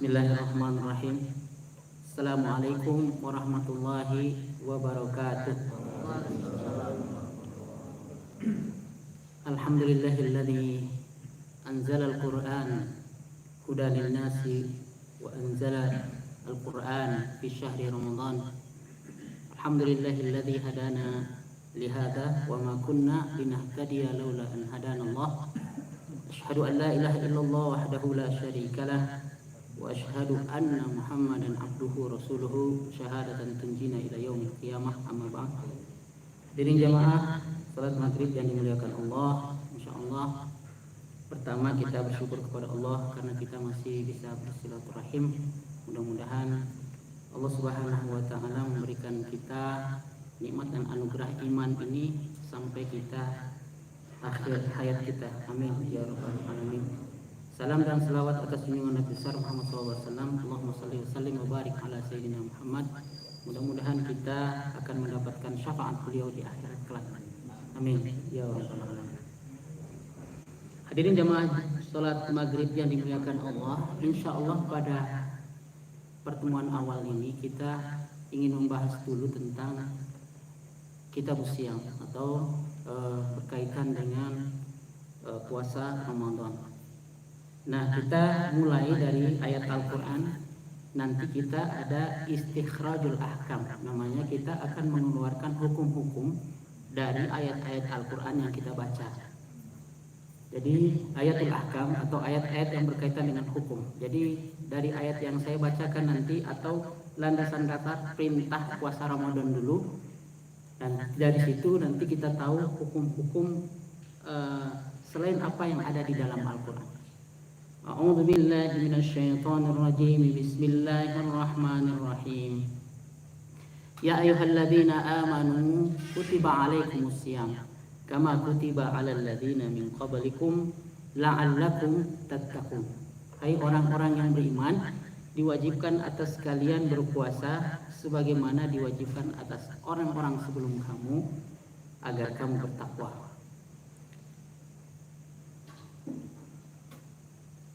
Bismillahirrahmanirrahim. Assalamualaikum warahmatullahi wabarakatuh. Alhamdulillahilladzi anzala al-Qur'an hudan lin-nasi wa anzala al-Qur'an fi syahri Ramadan. Alhamdulillahilladzi hadana lihada wa ma kunna linahtadiya laula an hadana Allah. Asyhadu an la ilaha illallah wahdahu la syarikalah wa asyhadu anna Muhammadan abduhu rasuluhu syahadatan tunjina ila yaumil qiyamah, amma ba'd. Hadirin jamaah salat maghrib yang dimuliakan Allah, insyaallah pertama kita bersyukur kepada Allah karena kita masih bisa bersilaturahim. Mudah-mudahan Allah Subhanahu wa taala memberikan kita nikmat dan anugerah iman ini sampai kita akhir hayat kita. Amin ya rabbal alamin. Salam dan selawat atas junjungan Nabi besar Muhammad SAW. Allahumma salli wa sallim wa barik ala sayyidina Muhammad. Mudah-mudahan kita akan mendapatkan syafaat beliau di akhirat kelak. Amin ya rabbal alamin. Hadirin jamaah salat maghrib yang dimuliakan Allah, insyaallah pada pertemuan awal ini kita ingin membahas dulu tentang kitab Siyam atau berkaitan dengan puasa Ramadan. Nah, kita mulai dari ayat Al-Quran. Nanti kita ada istikhrajul ahkam. Namanya kita akan mengeluarkan hukum-hukum dari ayat-ayat Al-Quran yang kita baca. Jadi ayatul ahkam atau ayat-ayat yang berkaitan dengan hukum. Jadi dari ayat yang saya bacakan nanti atau landasan dasar perintah puasa Ramadan dulu. Dan dari situ nanti kita tahu hukum-hukum selain apa yang ada di dalam Al-Quran. A'udzu billahi minasyaitonir rajim. Bismillahirrahmanirrahim. Ya ayyuhalladzina amanu kutiba alaikumus syiyam kama kutiba alal ladzina min qablikum la'allakum tattaqun. Hai orang-orang yang beriman, diwajibkan atas kalian berpuasa sebagaimana diwajibkan atas orang-orang sebelum kamu agar kamu bertakwa.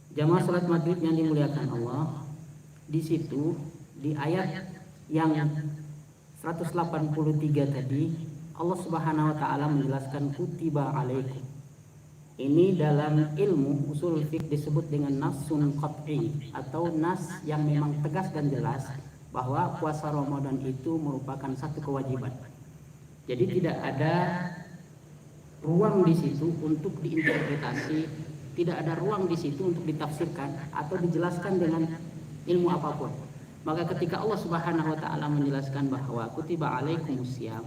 Jamaah salat maghrib yang dimuliakan Allah, di situ di ayat yang 183 tadi Allah Subhanahu wa taala menjelaskan kutiba alaikum. Ini dalam ilmu usul fiqh disebut dengan nasun qat'i atau nas yang memang tegas dan jelas bahwa puasa Ramadan itu merupakan satu kewajiban. Jadi tidak ada ruang di situ untuk diinterpretasi, tidak ada ruang di situ untuk ditafsirkan atau dijelaskan dengan ilmu apapun. Maka ketika Allah Subhanahu wa taala menjelaskan bahwa kutiba alaikumus syiyam,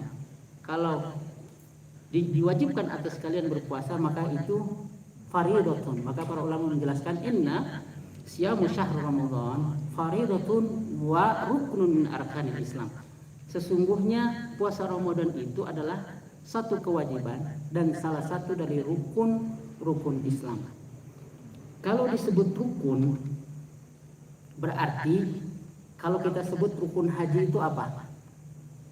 kalau diwajibkan atas kalian berpuasa, maka itu fardhatun. Maka para ulama menjelaskan inna syiyamu syahr Ramadan fardhatun wa ruknun min arkanil Islam. Sesungguhnya puasa Ramadan itu adalah satu kewajiban dan salah satu dari rukun Islam. Kalau disebut rukun, berarti kalau kita sebut rukun haji itu apa?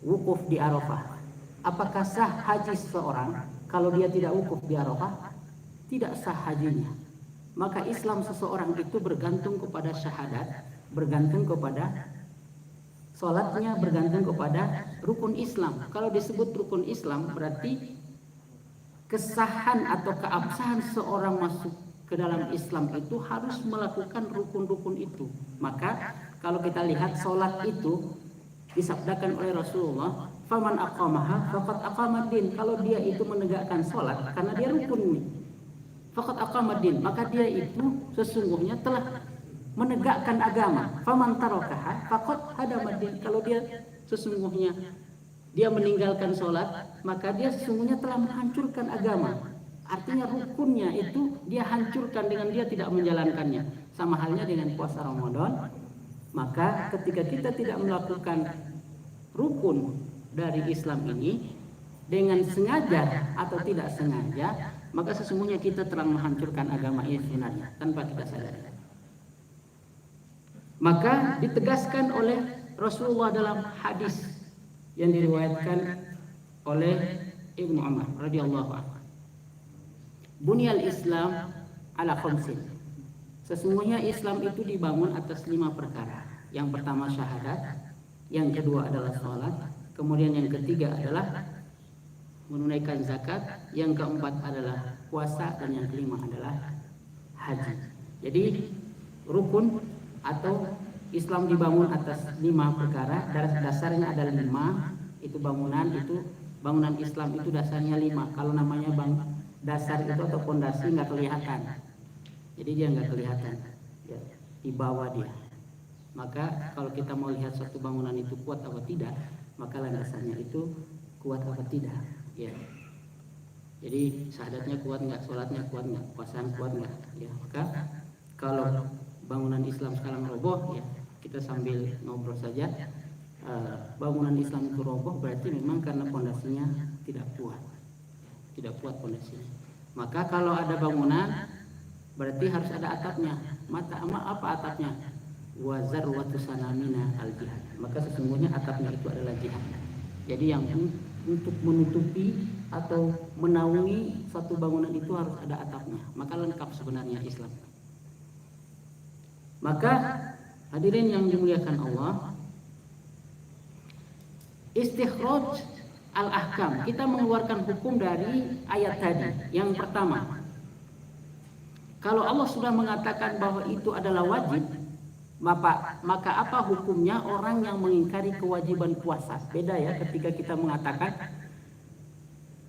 Wukuf di Arafah. Apakah sah haji seseorang kalau dia tidak wukuf di Arafah? Tidak sah hajinya. Maka Islam seseorang itu bergantung kepada syahadat, bergantung kepada sholatnya, bergantung kepada rukun Islam. Kalau disebut rukun Islam berarti kesahan atau keabsahan seorang masuk ke dalam Islam itu harus melakukan rukun-rukun itu. Maka kalau kita lihat sholat itu disabdakan oleh Rasulullah, faman aqamaha faqad aqamaddin. Kalau dia itu menegakkan sholat karena dia rukun ini, faqad aqamaddin, maka dia itu sesungguhnya telah menegakkan agama. Faman tarakaha faqad hadamaddin. Kalau dia sesungguhnya dia meninggalkan sholat, maka dia sesungguhnya telah menghancurkan agama. Artinya rukunnya itu dia hancurkan dengan dia tidak menjalankannya. Sama halnya dengan puasa Ramadan. Maka ketika kita tidak melakukan rukun dari Islam ini dengan sengaja atau tidak sengaja, maka sesungguhnya kita telah menghancurkan agama ini sebenarnya tanpa kita sadari. Maka ditegaskan oleh Rasulullah dalam hadis yang diriwayatkan oleh Ibnu Umar radhiyallahu anhu. Bunyal Islam ala khamsin. Sesungguhnya Islam itu dibangun atas 5 perkara. Yang pertama syahadat, yang kedua adalah sholat, kemudian yang ketiga adalah menunaikan zakat, yang keempat adalah puasa, dan yang kelima adalah haji. Jadi rukun atau Islam dibangun atas 5 perkara. Dasarnya ada 5. Itu bangunan Islam itu dasarnya 5. Kalau namanya dasar itu atau pondasi nggak kelihatan, jadi dia nggak kelihatan ya, di bawah dia. Maka kalau kita mau lihat suatu bangunan itu kuat atau tidak, maka landasannya itu kuat atau tidak ya. Jadi syahadatnya kuat nggak, sholatnya kuat nggak, puasanya kuat nggak ya. Maka kalau bangunan Islam sekarang roboh ya, kita sambil ngobrol saja. Bangunan Islam itu roboh berarti memang karena pondasinya tidak kuat pondasinya. Maka kalau ada bangunan berarti harus ada atapnya. Apa atapnya? Wazar watusanamina al jihad. Maka sesungguhnya atapnya itu adalah jihad. Jadi yang untuk menutupi atau menaungi suatu bangunan itu harus ada atapnya. Maka lengkap sebenarnya Islam. Maka hadirin yang dimuliakan Allah, istikhraj al-ahkam, kita mengeluarkan hukum dari ayat tadi. Yang pertama, kalau Allah sudah mengatakan bahwa itu adalah wajib, maka apa hukumnya orang yang mengingkari kewajiban puasa? Beda ya ketika kita mengatakan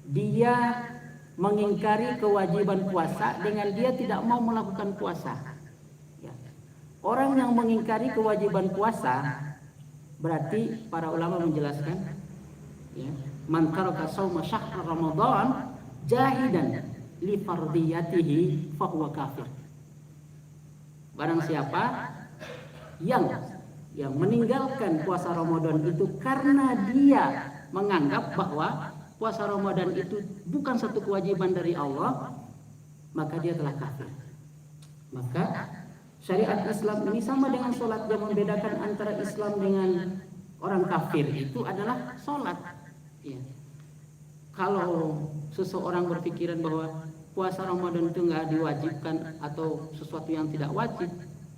dia mengingkari kewajiban puasa dengan dia tidak mau melakukan puasa ya. Orang yang mengingkari kewajiban puasa berarti para ulama menjelaskan ya, man taraka shauma syahr Ramadan jahidan li fardiyatihi fahuwa kafir. Barang siapa yang meninggalkan puasa Ramadan itu karena dia menganggap bahwa puasa Ramadan itu bukan satu kewajiban dari Allah, maka dia telah kafir. Maka syariat Islam ini sama dengan sholat. Yang membedakan antara Islam dengan orang kafir itu adalah sholat ya. Kalau seseorang berpikiran bahwa puasa Ramadan itu nggak diwajibkan atau sesuatu yang tidak wajib,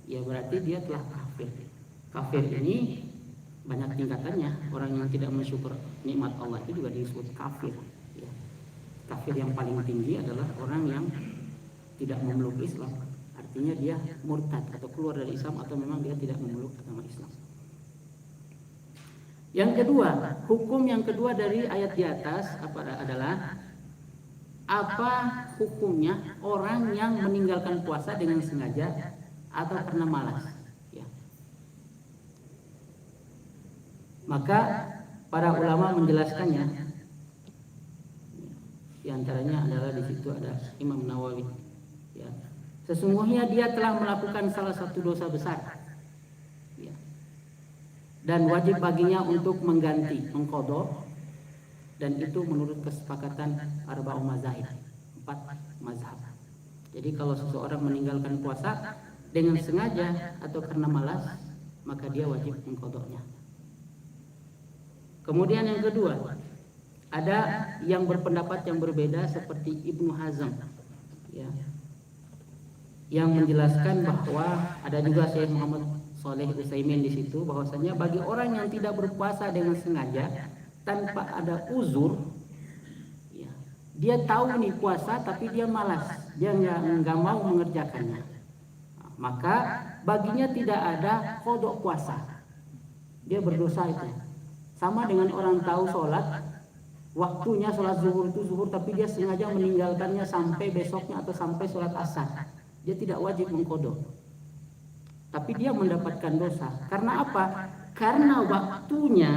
ya berarti dia telah kafir. Kafir ini banyak tingkatannya. Orang yang tidak mensyukur nikmat Allah itu juga disebut kafir ya. Kafir yang paling tinggi adalah orang yang tidak memeluk Islam. Artinya dia murtad atau keluar dari Islam, atau memang dia tidak memeluk agama Islam. Yang kedua, hukum yang kedua dari ayat di atas adalah apa hukumnya orang yang meninggalkan puasa dengan sengaja atau karena malas ya. Maka para ulama menjelaskannya. Di antaranya adalah di situ ada Imam Nawawi ya. Sesungguhnya dia telah melakukan salah satu dosa besar ya. Dan wajib baginya untuk mengganti, mengqadha, dan itu menurut kesepakatan arba'u mazahib, 4 mazhab. Jadi kalau seseorang meninggalkan puasa dengan sengaja atau karena malas, maka dia wajib mengqadhanya. Kemudian yang kedua, ada yang berpendapat yang berbeda seperti Ibnu Hazm ya, yang menjelaskan bahwa ada juga Syekh Muhammad Shalih Utsaimin di situ, bahwasanya bagi orang yang tidak berpuasa dengan sengaja tanpa ada uzur ya, dia tahu nih puasa tapi dia malas, dia nggak mau mengerjakannya, maka baginya tidak ada qadha puasa, dia berdosa itu. Sama dengan orang tahu sholat, waktunya sholat zuhur itu zuhur tapi dia sengaja meninggalkannya sampai besoknya atau sampai sholat asar, dia tidak wajib mengqadha, tapi dia mendapatkan dosa. Karena apa? Karena waktunya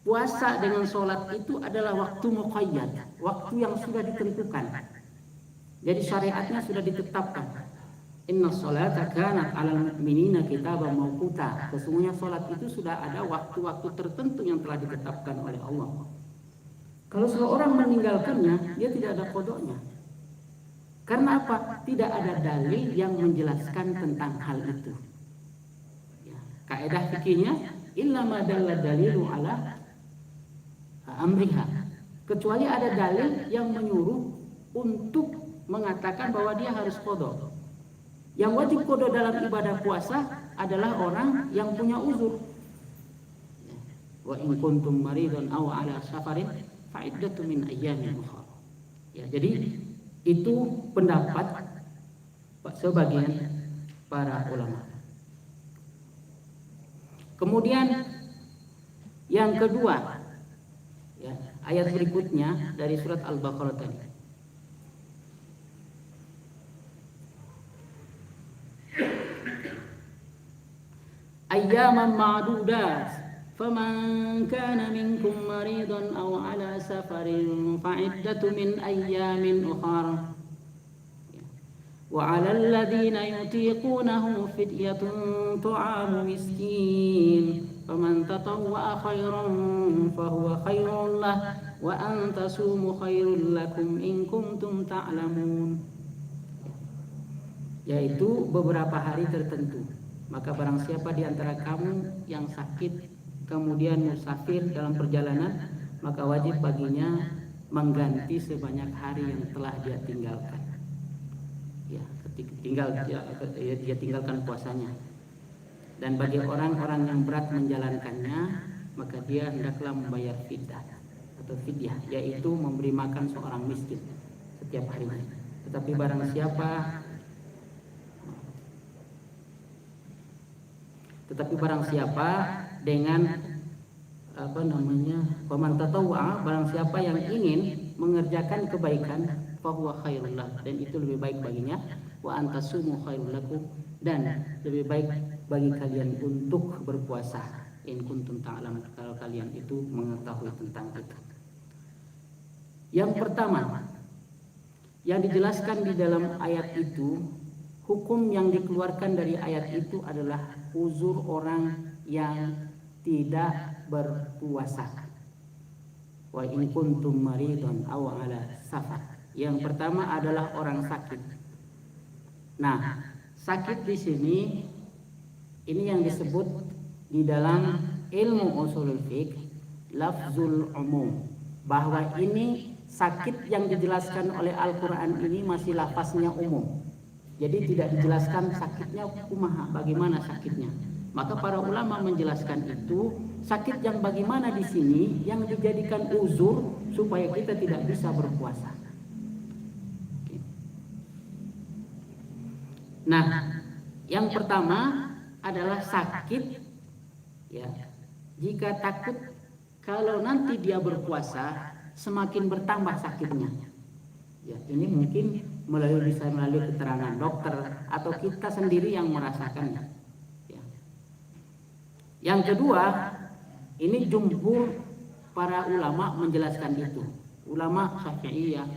puasa dengan sholat itu adalah waktu muqayyad, waktu yang sudah ditentukan. Jadi syariatnya sudah ditetapkan. Inna sholata kanat 'alal mu'minina kitaban mawquta. Sesungguhnya sholat itu sudah ada waktu-waktu tertentu yang telah ditetapkan oleh Allah. Kalau seorang meninggalkannya, dia tidak ada qadhanya. Karena apa? Tidak ada dalil yang menjelaskan tentang hal itu ya. Kaidah fikihnya illa ma dalla dalilu ala amriha, kecuali ada dalil yang menyuruh untuk mengatakan bahwa dia harus qadha Yang wajib qada dalam ibadah puasa adalah orang yang punya uzur. Wa in kuntum maridun aw ala safarin fa iddatu min ayyamin ukhra. Ya, jadi itu pendapat sebagian para ulama. Kemudian yang kedua, ya, ayat berikutnya dari surat Al-Baqarah tadi. Ayyaman ma'dudat, faman kana minkum maridan aw ala safarin fa'iddatu min ayyamin ukhra. Wa 'alal ladzina yutiqunahu fidyatun ta'amu miskin. Faman tatawwa'a khairan fahuwa khairun lah wa an tasumu khairul lakum in kuntum ta'lamun. Yaitu beberapa hari tertentu. Maka barang siapa di antara kamu yang sakit kemudian musafir dalam perjalanan, maka wajib baginya mengganti sebanyak hari yang telah dia tinggalkan. Ya, dia tinggalkan puasanya. Dan bagi orang-orang yang berat menjalankannya, maka dia hendaklah membayar fidyah atau fidyah, yaitu memberi makan seorang miskin setiap harinya. Tetapi barang siapa dengan paman tatawwa, barang siapa yang ingin mengerjakan kebaikan, fahuwa khairul lah, dan itu lebih baik baginya, wa antasumu khairul lakum, dan lebih baik bagi kalian untuk berpuasa, in kuntum ta'lamun, kalau kalian itu mengetahui tentang itu. Yang pertama yang dijelaskan di dalam ayat itu, hukum yang dikeluarkan dari ayat itu adalah uzur orang yang tidak berpuasa. Wa in kuntum maridun aw ala safar. Yang pertama adalah orang sakit. Nah, sakit di sini ini yang disebut di dalam ilmu ushulul fiqh lafzul umum, bahwa ini sakit yang dijelaskan oleh Al-Qur'an ini masih lafaznya umum. Jadi tidak dijelaskan sakitnya kumaha, bagaimana sakitnya. Maka para ulama menjelaskan itu sakit yang bagaimana di sini yang dijadikan uzur supaya kita tidak bisa berpuasa. Nah, yang pertama adalah sakit, ya, jika takut kalau nanti dia berpuasa semakin bertambah sakitnya. Ya, ini mungkin bisa melalui keterangan dokter atau kita sendiri yang merasakannya. Ya. Yang kedua, ini jumhur para ulama menjelaskan itu. Ulama Syafi'iyah,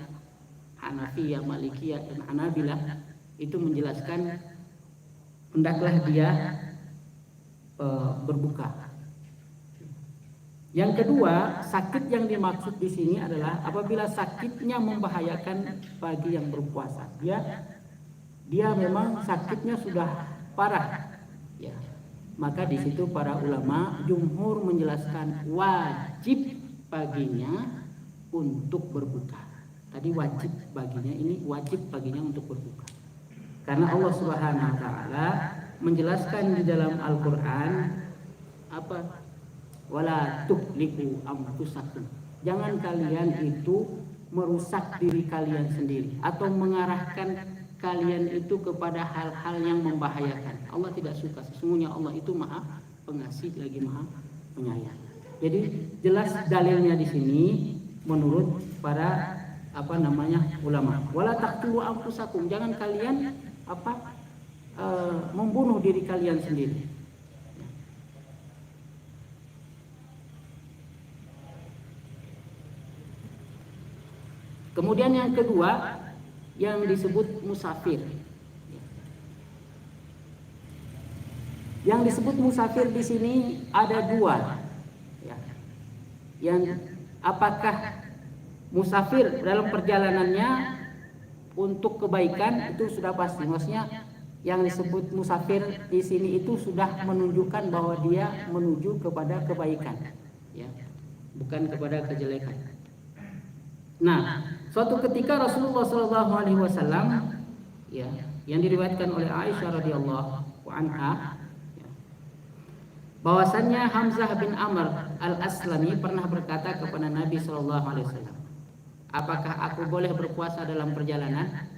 Hanafiyah, Malikiyah, dan Hanabilah itu menjelaskan hendaklah dia berbuka. Yang kedua, sakit yang dimaksud di sini adalah apabila sakitnya membahayakan bagi yang berpuasa. Dia memang sakitnya sudah parah, ya. Maka di situ para ulama jumhur menjelaskan wajib baginya untuk berbuka. Tadi wajib baginya, ini wajib baginya untuk berbuka. Karena Allah Subhanahu wa taala menjelaskan di dalam Al-Qur'an apa? Wala tuhliku anfusakum. Jangan kalian itu merusak diri kalian sendiri atau mengarahkan kalian itu kepada hal-hal yang membahayakan. Allah tidak suka. Sesungguhnya Allah itu Maha Pengasih lagi Maha Penyayang. Jadi jelas dalilnya di sini menurut para ulama. Wala taqtulu anfusakum. Jangan kalian membunuh diri kalian sendiri. Kemudian yang kedua yang disebut musafir. Yang disebut musafir di sini ada dua. Ya. Yang apakah musafir dalam perjalanannya untuk kebaikan itu sudah pasti. Maksudnya yang disebut musafir di sini itu sudah menunjukkan bahwa dia menuju kepada kebaikan, ya, bukan kepada kejelekan. Nah, suatu ketika Rasulullah SAW ya yang diriwayatkan oleh Aisyah radhiyallahu anha, bahwasannya Hamzah bin Amr al-Aslami pernah berkata kepada Nabi Shallallahu Alaihi Wasallam, apakah aku boleh berpuasa dalam perjalanan?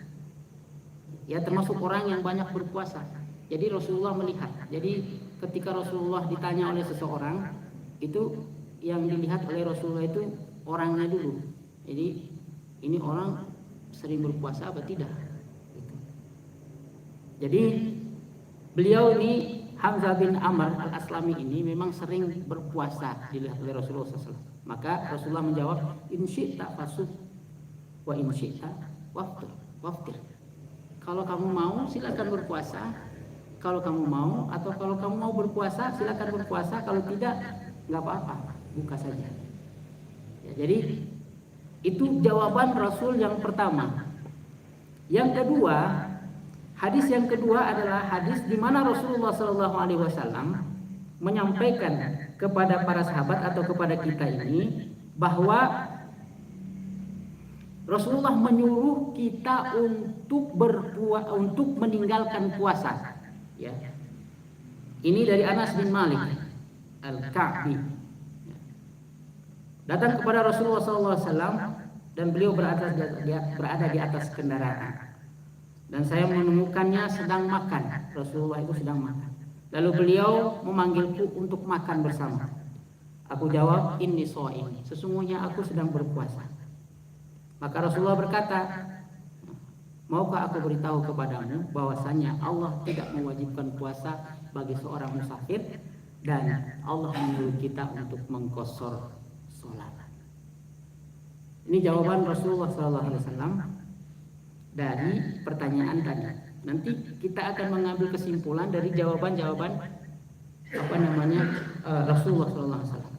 Ya, termasuk orang yang banyak berpuasa. Jadi Rasulullah melihat. Jadi ketika Rasulullah ditanya oleh seseorang, itu yang dilihat oleh Rasulullah itu orangnya dulu. Jadi ini orang sering berpuasa apa tidak? Jadi beliau ini Hamzah bin Amr al-Aslami ini memang sering berpuasa dilihat oleh Rasulullah SAW. Maka Rasulullah menjawab, in syi'ta fasum wa in syi'ta waftir. Kalau kamu mau silakan berpuasa. Kalau kamu mau atau kalau kamu mau berpuasa silakan berpuasa. Kalau tidak nggak apa-apa, buka saja. Ya, jadi itu jawaban Rasul yang pertama. Yang kedua, hadis yang kedua adalah hadis di mana Rasulullah SAW menyampaikan kepada para sahabat atau kepada kita ini bahwa Rasulullah menyuruh kita untuk meninggalkan puasa. Ya. Ini dari Anas bin Malik Al-Ka'bi. Datang kepada Rasulullah SAW dan beliau berada di atas kendaraan. Dan saya menemukannya sedang makan. Rasulullah itu sedang makan. Lalu beliau memanggilku untuk makan bersama. Aku jawab, inni shaim. Sesungguhnya aku sedang berpuasa. Maka Rasulullah berkata, maukah aku beritahu kepadamu bahwasannya Allah tidak mewajibkan puasa bagi seorang musafir dan Allah menyuruh kita untuk mengqashar sholat. Ini jawaban Rasulullah SAW dari pertanyaan tadi. Nanti kita akan mengambil kesimpulan dari jawaban-jawaban Rasulullah SAW.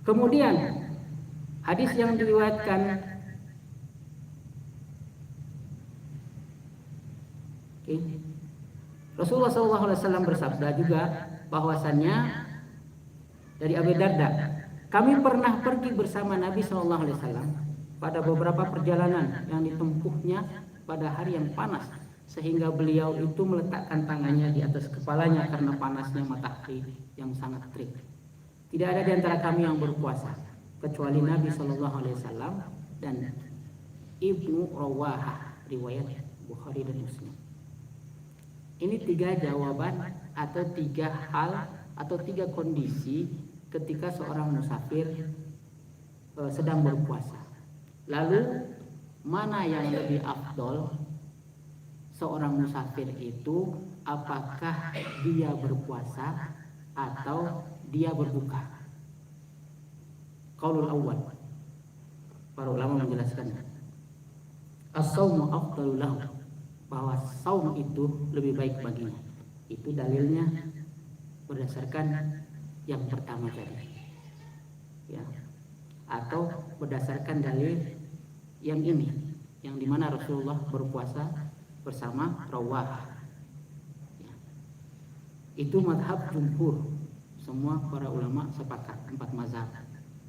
Kemudian hadis yang diriwayatkan Rasulullah SAW bersabda juga bahwasannya dari Abu Darda, kami pernah pergi bersama Nabi SAW pada beberapa perjalanan yang ditempuhnya pada hari yang panas, sehingga beliau itu meletakkan tangannya di atas kepalanya karena panasnya matahari yang sangat terik. Tidak ada di antara kami yang berpuasa kecuali Nabi SAW dan Ibnu Rawahah, riwayat Bukhari dan Muslim. Ini 3 jawaban atau 3 hal atau 3 kondisi ketika seorang musafir sedang berpuasa. Lalu mana yang lebih afdol seorang musafir itu, apakah dia berpuasa atau dia berbuka? Qaulul awwal, para ulama menjelaskan as-saumu afdalu lahu, bahwa saum itu lebih baik baginya. Itu dalilnya berdasarkan yang pertama tadi, ya, atau berdasarkan dalil yang ini, yang dimana Rasulullah berpuasa bersama Rawah. Ya. Itu mazhab jumhur, semua para ulama sepakat, 4 mazhab.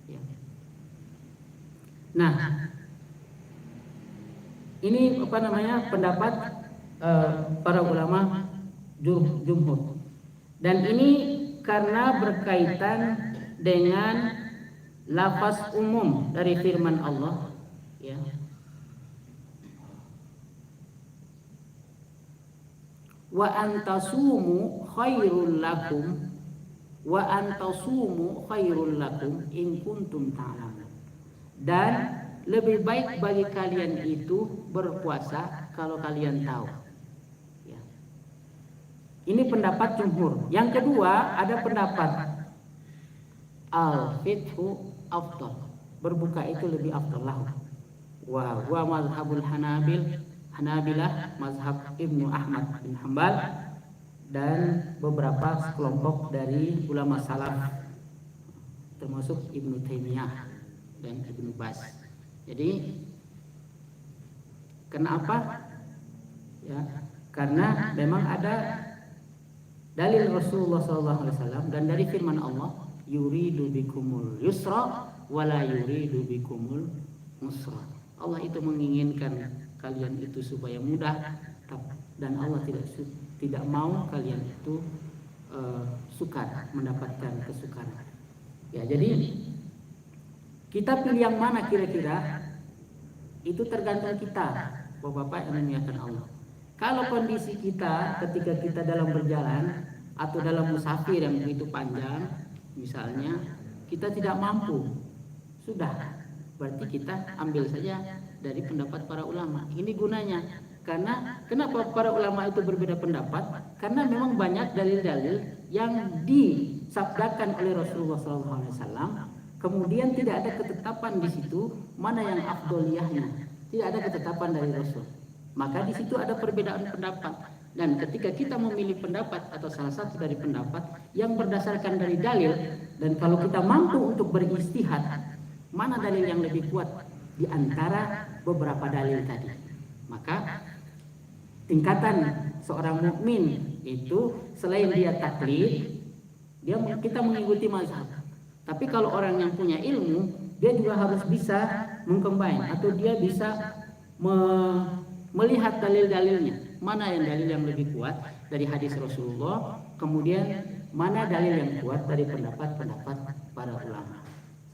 Ya. Nah, ini pendapat para ulama jumhur. Dan ini karena berkaitan dengan lafaz umum dari firman Allah, ya. Wa antasumu khairul lakum in kuntum ta'lamun. Dan lebih baik bagi kalian itu berpuasa kalau kalian tahu. Ya. Ini pendapat jumhur. Yang kedua ada pendapat al-fithu afdal. Berbuka itu lebih afdal lahu. Wa mazhabul Hanabilah, mazhab Ibnu Ahmad bin Hanbal, dan beberapa kelompok dari ulama salaf termasuk Ibnu Taimiyah dan Ibnu Baz. Jadi kenapa? Ya, karena memang ada dalil Rasulullah SAW dan dari firman Allah, yuridu bikumul yusra wala yuridu bikumul musra. Allah itu menginginkan kalian itu supaya mudah, dan Allah tidak mau kalian itu sukar, mendapatkan kesukaran. Ya, jadi kita pilih yang mana kira-kira itu tergantung kita, Bapak-bapak yang dimuliakan Allah. Kalau kondisi kita ketika kita dalam berjalan atau dalam musafir yang begitu panjang, misalnya kita tidak mampu, sudah, berarti kita ambil saja dari pendapat para ulama. Ini gunanya, karena kenapa para ulama itu berbeda pendapat? Karena memang banyak dalil-dalil yang disabdakan oleh Rasulullah SAW, kemudian tidak ada ketetapan di situ mana yang afdoliyahnya, tidak ada ketetapan dari Rasul. Maka di situ ada perbedaan pendapat. Dan ketika kita memilih pendapat atau salah satu dari pendapat yang berdasarkan dari dalil, dan kalau kita mampu untuk beristihad, mana dalil yang lebih kuat di antara beberapa dalil tadi, maka tingkatan seorang mukmin itu selain dia taklid, kita mengikuti mazhab. Tapi kalau orang yang punya ilmu, dia juga harus bisa mengcombine atau dia bisa melihat dalil-dalilnya. Mana yang dalil yang lebih kuat dari hadis Rasulullah, kemudian mana dalil yang kuat dari pendapat-pendapat para ulama.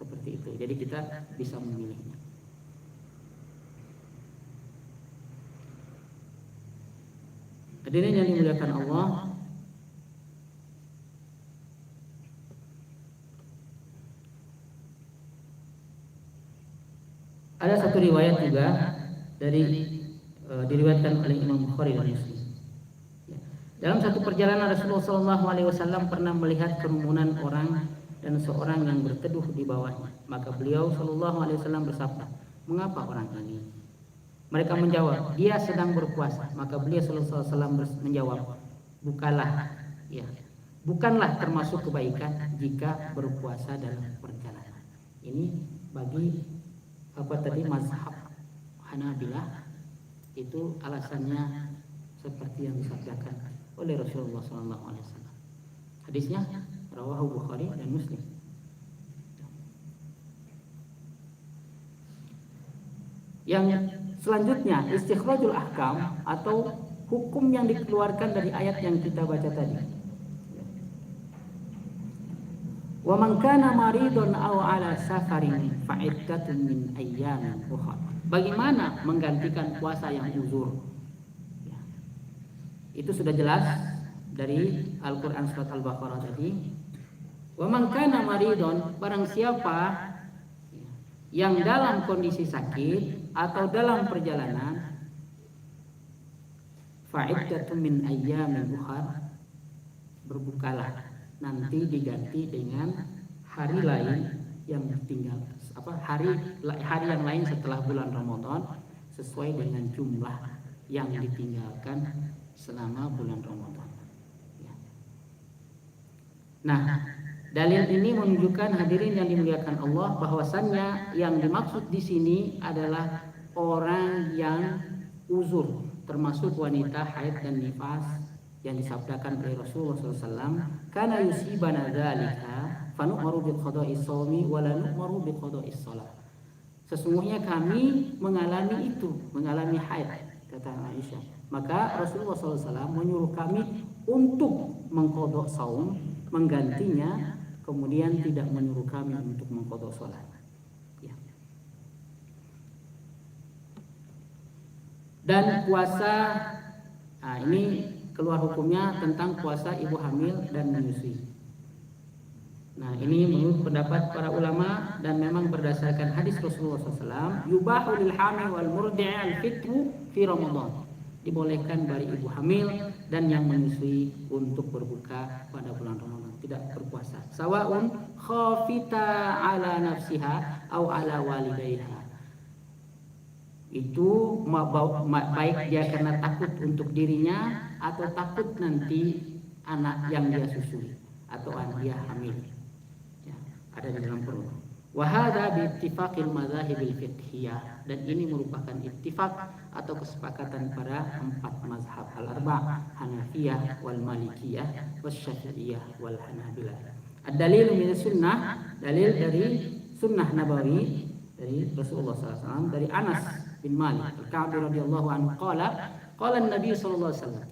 Seperti itu. Jadi kita bisa memilihnya. Hadirin yang dimuliakan Allah, ada satu riwayat juga diriwayatkan oleh Imam Bukhari dan Muslim. Dalam satu perjalanan Rasulullah SAW pernah melihat kerumunan orang dan seorang yang berteduh di bawahnya. Maka beliau SAW bersabda, "Mengapa orang ini?" Mereka menjawab, "Dia sedang berpuasa." Maka beliau SAW menjawab, bukanlah termasuk kebaikan jika berpuasa dalam perjalanan. Ini bagi mazhab Hanabilah, itu alasannya seperti yang disabdakan oleh Rasulullah SAW. Hadisnya rawahu Bukhari dan Muslim. Yang selanjutnya istikhrajul ahkam atau hukum yang dikeluarkan dari ayat yang kita baca tadi. Wa man kana maridun aw ala safarin fa iddatun min ayyamin ukhra. Bagaimana menggantikan puasa yang uzur? Itu sudah jelas dari Al-Quran surat Al-Baqarah tadi. Wa man kana maridun, barang siapa yang dalam kondisi sakit atau dalam perjalanan, fa'iddatun min ayyamin ukhar, berbukalah, nanti diganti dengan hari lain yang tinggal, hari yang lain setelah bulan Ramadan sesuai dengan jumlah yang ditinggalkan selama bulan Ramadan. Nah, dalil ini menunjukkan, hadirin yang dimuliakan Allah, bahwasannya yang dimaksud di sini adalah orang yang uzur, termasuk wanita haid dan nifas, yang disabdakan oleh Rasulullah SAW, "Kana yusibana dzalika fa nu'maru bi qada'i shaumi wa la nu'maru bi qada'i shalah." Sesungguhnya kami mengalami haid, kata Aisyah. Maka Rasulullah SAW menyuruh kami untuk mengqadha saum, menggantinya, kemudian tidak menyuruh kami untuk mengqadha salat. Ya. Dan puasa, ini keluar hukumnya tentang puasa ibu hamil dan menyusui. Nah, ini menurut pendapat para ulama dan memang berdasarkan hadis Rasulullah SAW, yubahu lil hamil wal murdi'i al fitru fi Ramadan. Dibolehkan bagi ibu hamil dan yang menyusui untuk berbuka pada bulan Ramadan, tidak berpuasa. Sawaun khafita ala nafsiha au ala walidayha. Itu baik dia karena takut untuk dirinya atau takut nanti anak yang dia susui atau anak dia hamil, ya, ada di dalam perut. Wahada biittifaqil madzahibil fiqhiyah, dan ini merupakan ittifaq atau kesepakatan pada 4 mazhab al-arba', Hanafiyah wal Malikiyah was Syafi'iyah wal Hanabilah. Ad-dalil min sunnah, dalil dari sunnah nabawi dari Rasulullah SAW, dari Anas bin Malik Al-Ka'bi radhiyallahu anhu qala an-nabi sallallahu alaihi wasallam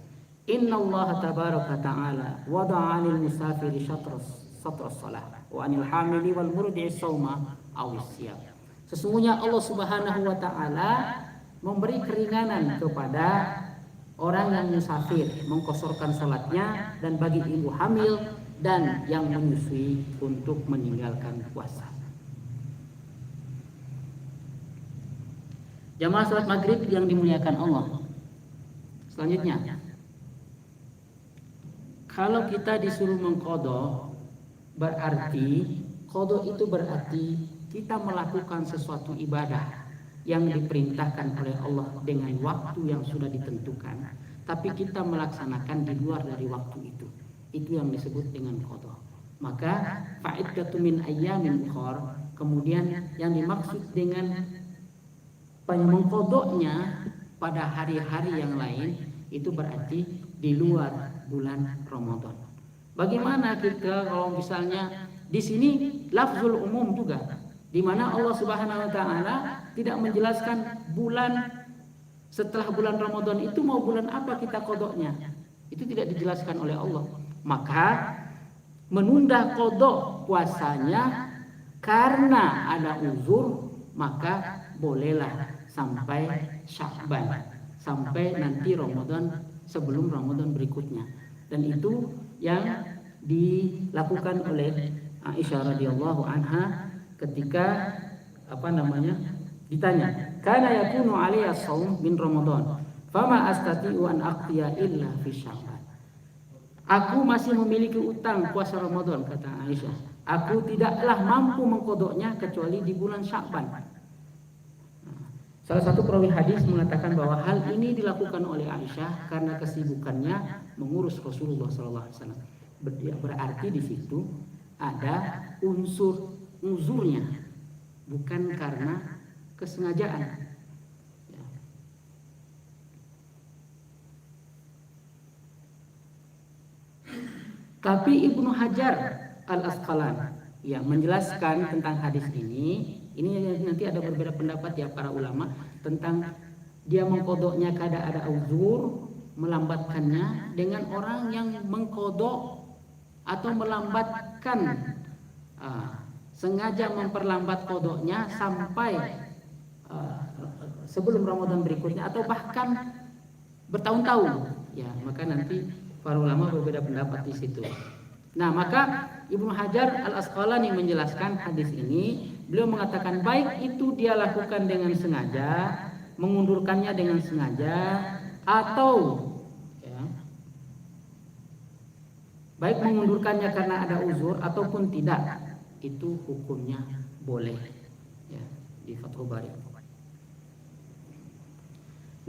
inna Allah tabaraka ta'ala wada'a 'anil musafiri syatra shalah wa 'anil hamili wal murdi'i shauma aw siyam. Sesungguhnya Allah Subhanahu wa taala memberi keringanan kepada orang yang musafir mengkosorkan salatnya, dan bagi ibu hamil dan yang menyusui untuk meninggalkan puasa. Jamaah salat maghrib yang dimuliakan Allah. Selanjutnya, kalau kita disuruh mengqadha, berarti qadha itu berarti kita melakukan sesuatu ibadah yang diperintahkan oleh Allah dengan waktu yang sudah ditentukan, tapi kita melaksanakan di luar dari waktu itu. Itu yang disebut dengan qadha. Maka fa'iddatu min ayyamin ukhar, kemudian yang dimaksud dengan mengqadhanya pada hari-hari yang lain itu berarti di luar bulan Ramadan. Bagaimana kita kalau misalnya di sini lafzul umum juga, di mana Allah Subhanahu wa taala tidak menjelaskan bulan setelah bulan Ramadan itu mau bulan apa kita qadhanya. Itu tidak dijelaskan oleh Allah. Maka menunda qadha puasanya karena ada uzur, maka bolehlah sampai Sya'ban, sampai nanti Ramadan, sebelum Ramadan berikutnya. Dan itu yang dilakukan oleh Aisyah radhiyallahu anha ketika ditanya, kana yakunu alayya shaum min Ramadan fama astati'u an aqtiya illa fi Sya'ban. Aku masih memiliki utang puasa Ramadan, kata Aisyah. Aku tidaklah mampu mengqadhanya kecuali di bulan Sya'ban. Salah satu perawi hadis mengatakan bahwa hal ini dilakukan oleh Aisyah karena kesibukannya mengurus Rasulullah SAW. Berarti di situ ada unsur uzurnya, bukan karena kesengajaan. Ya. Tapi Ibnu Hajar Al-Asqalani yang menjelaskan tentang hadis ini nanti ada berbeda pendapat ya para ulama tentang dia mengqadhanya kada ada uzur, melambatkannya dengan orang yang mengqadha atau melambatkan sengaja memperlambat qadhanya sampai sebelum Ramadan berikutnya atau bahkan bertahun-tahun. Ya, maka nanti para ulama berbeda pendapat di situ. Nah, maka Ibnu Hajar Al-Asqalani menjelaskan hadis ini. Beliau mengatakan baik itu dia lakukan dengan sengaja, mengundurkannya dengan sengaja, atau ya, baik mengundurkannya karena ada uzur ataupun tidak, itu hukumnya boleh. Ya, di Fathul Bari.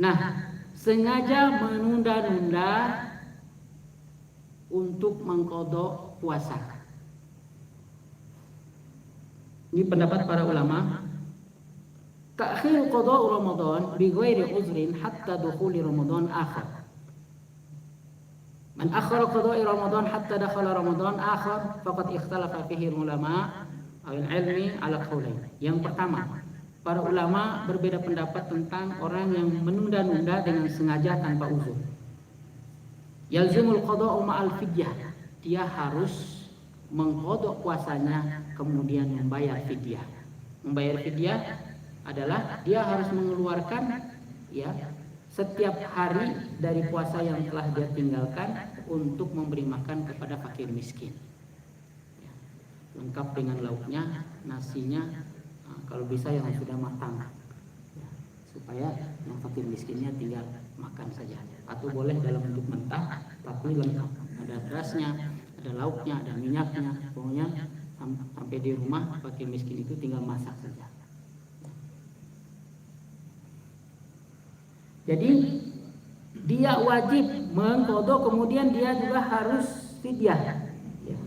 Nah, sengaja menunda-nunda untuk mengqadha puasa. Ini pendapat para ulama. Ta'khir qadha Ramadan bi ghairi uzrin hatta dukhuli Ramadan akhar. Man akhara qadha Ramadan hatta dakhala Ramadan akhar faqad ikhtalafa fihi ulama al-ilmi ala qaulain. Yang pertama, para ulama berbeda pendapat tentang orang yang menunda-nunda dengan sengaja tanpa uzur. Yalzimul qadha ma'al fidyah. Dia harus mengqadha puasanya kemudian membayar fidyah. Membayar fidyah adalah dia harus mengeluarkan ya setiap hari dari puasa yang telah dia tinggalkan untuk memberi makan kepada fakir miskin. Ya, lengkap dengan lauknya, nasinya, kalau bisa yang sudah matang. Ya, supaya yang fakir miskinnya tinggal makan saja. Atau boleh dalam bentuk mentah tapi lengkap. Ada berasnya, ada lauknya, ada minyaknya, pokoknya sampai di rumah fakir miskin itu tinggal masak saja. Jadi dia wajib mengqadha, kemudian dia juga harus fidyah. Ya.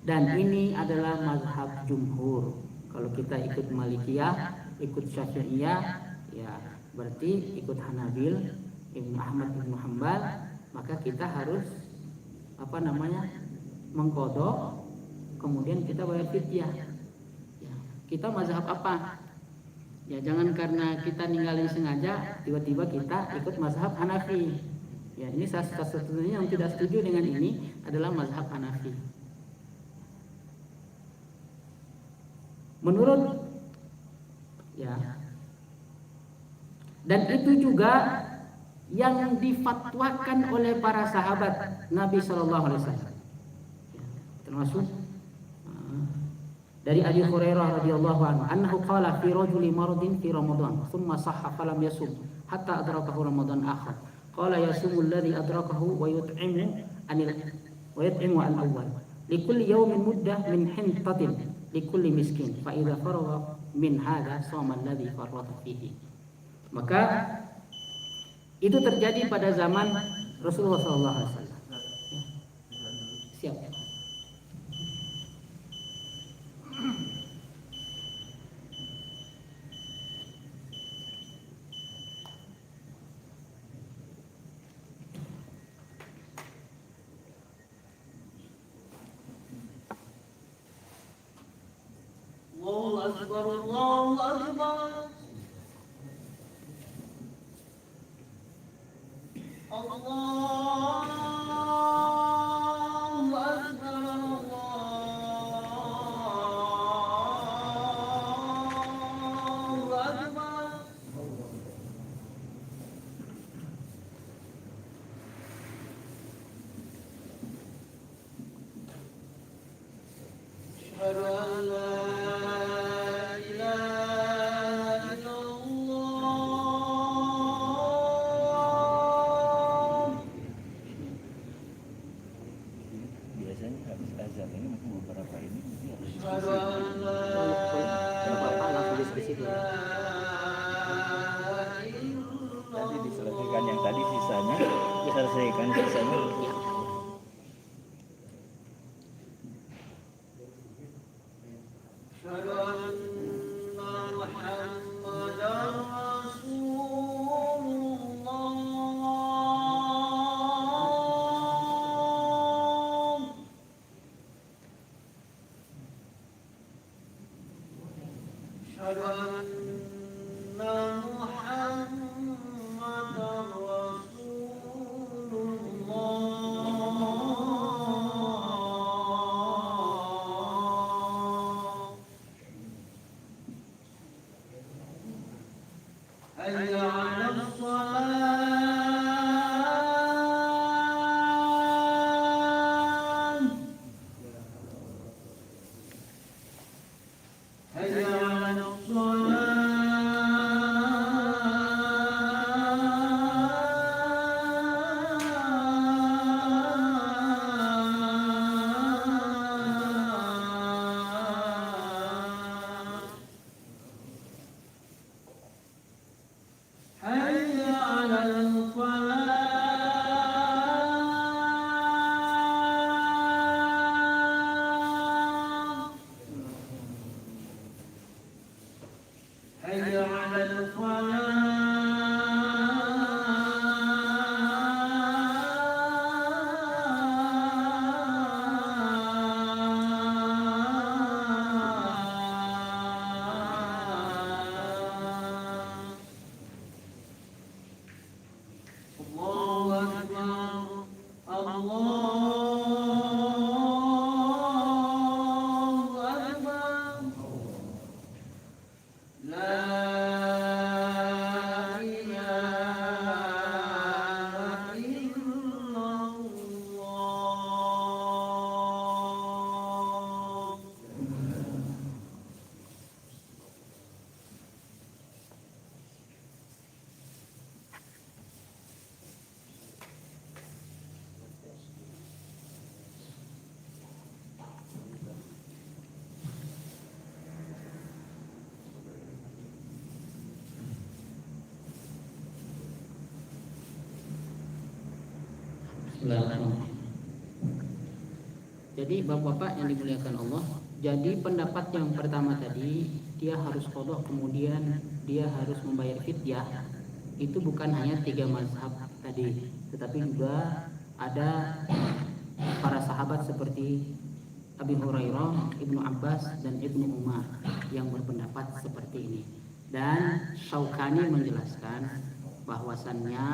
Dan ini adalah mazhab jumhur. Kalau kita ikut Malikiyah, ikut Syafi'iyah, ya berarti ikut Hanabil, Ibnu Ahmad, Ibnu Hanbal, maka kita harus mengqadha, kemudian kita bayar fidyah. Ya. Kita mazhab apa? Ya jangan karena kita ninggalin sengaja tiba-tiba kita ikut mazhab Hanafi. Ya ini salah satunya yang tidak setuju dengan ini adalah mazhab Hanafi. Menurut ya, dan itu juga yang difatwakan oleh para sahabat Nabi Shallallahu Alaihi Wasallam, termasuk dari Abi Hurairah radhiyallahu anhu, annahu qala fi rajuli maradin fi Ramadan, thumma sahha falam yasum hatta adrakahu Ramadan akhar. Qala yasumul ladzi adrakahu wa yut'imu an awwal. Likulli yawmin muddah min hintatin likulli miskin. Fa idza faragha min hadha shama alladzi farrata fihi. Maka itu terjadi pada zaman Rasulullah sallallahu alaihi wasallam. Siap. Allahu Akbar, Allahu Akbar. Allahu Tadi diselesaikan yang tadi sisanya, diselesaikan sisanya. Jadi bapak-bapak yang dimuliakan Allah, jadi pendapat yang pertama tadi dia harus qadha, kemudian dia harus membayar fidyah, itu bukan hanya 3 mazhab tadi, tetapi juga ada para sahabat seperti Abi Hurairah, Ibnu Abbas dan Ibnu Umar yang berpendapat seperti ini. Dan Syaukani menjelaskan bahwasannya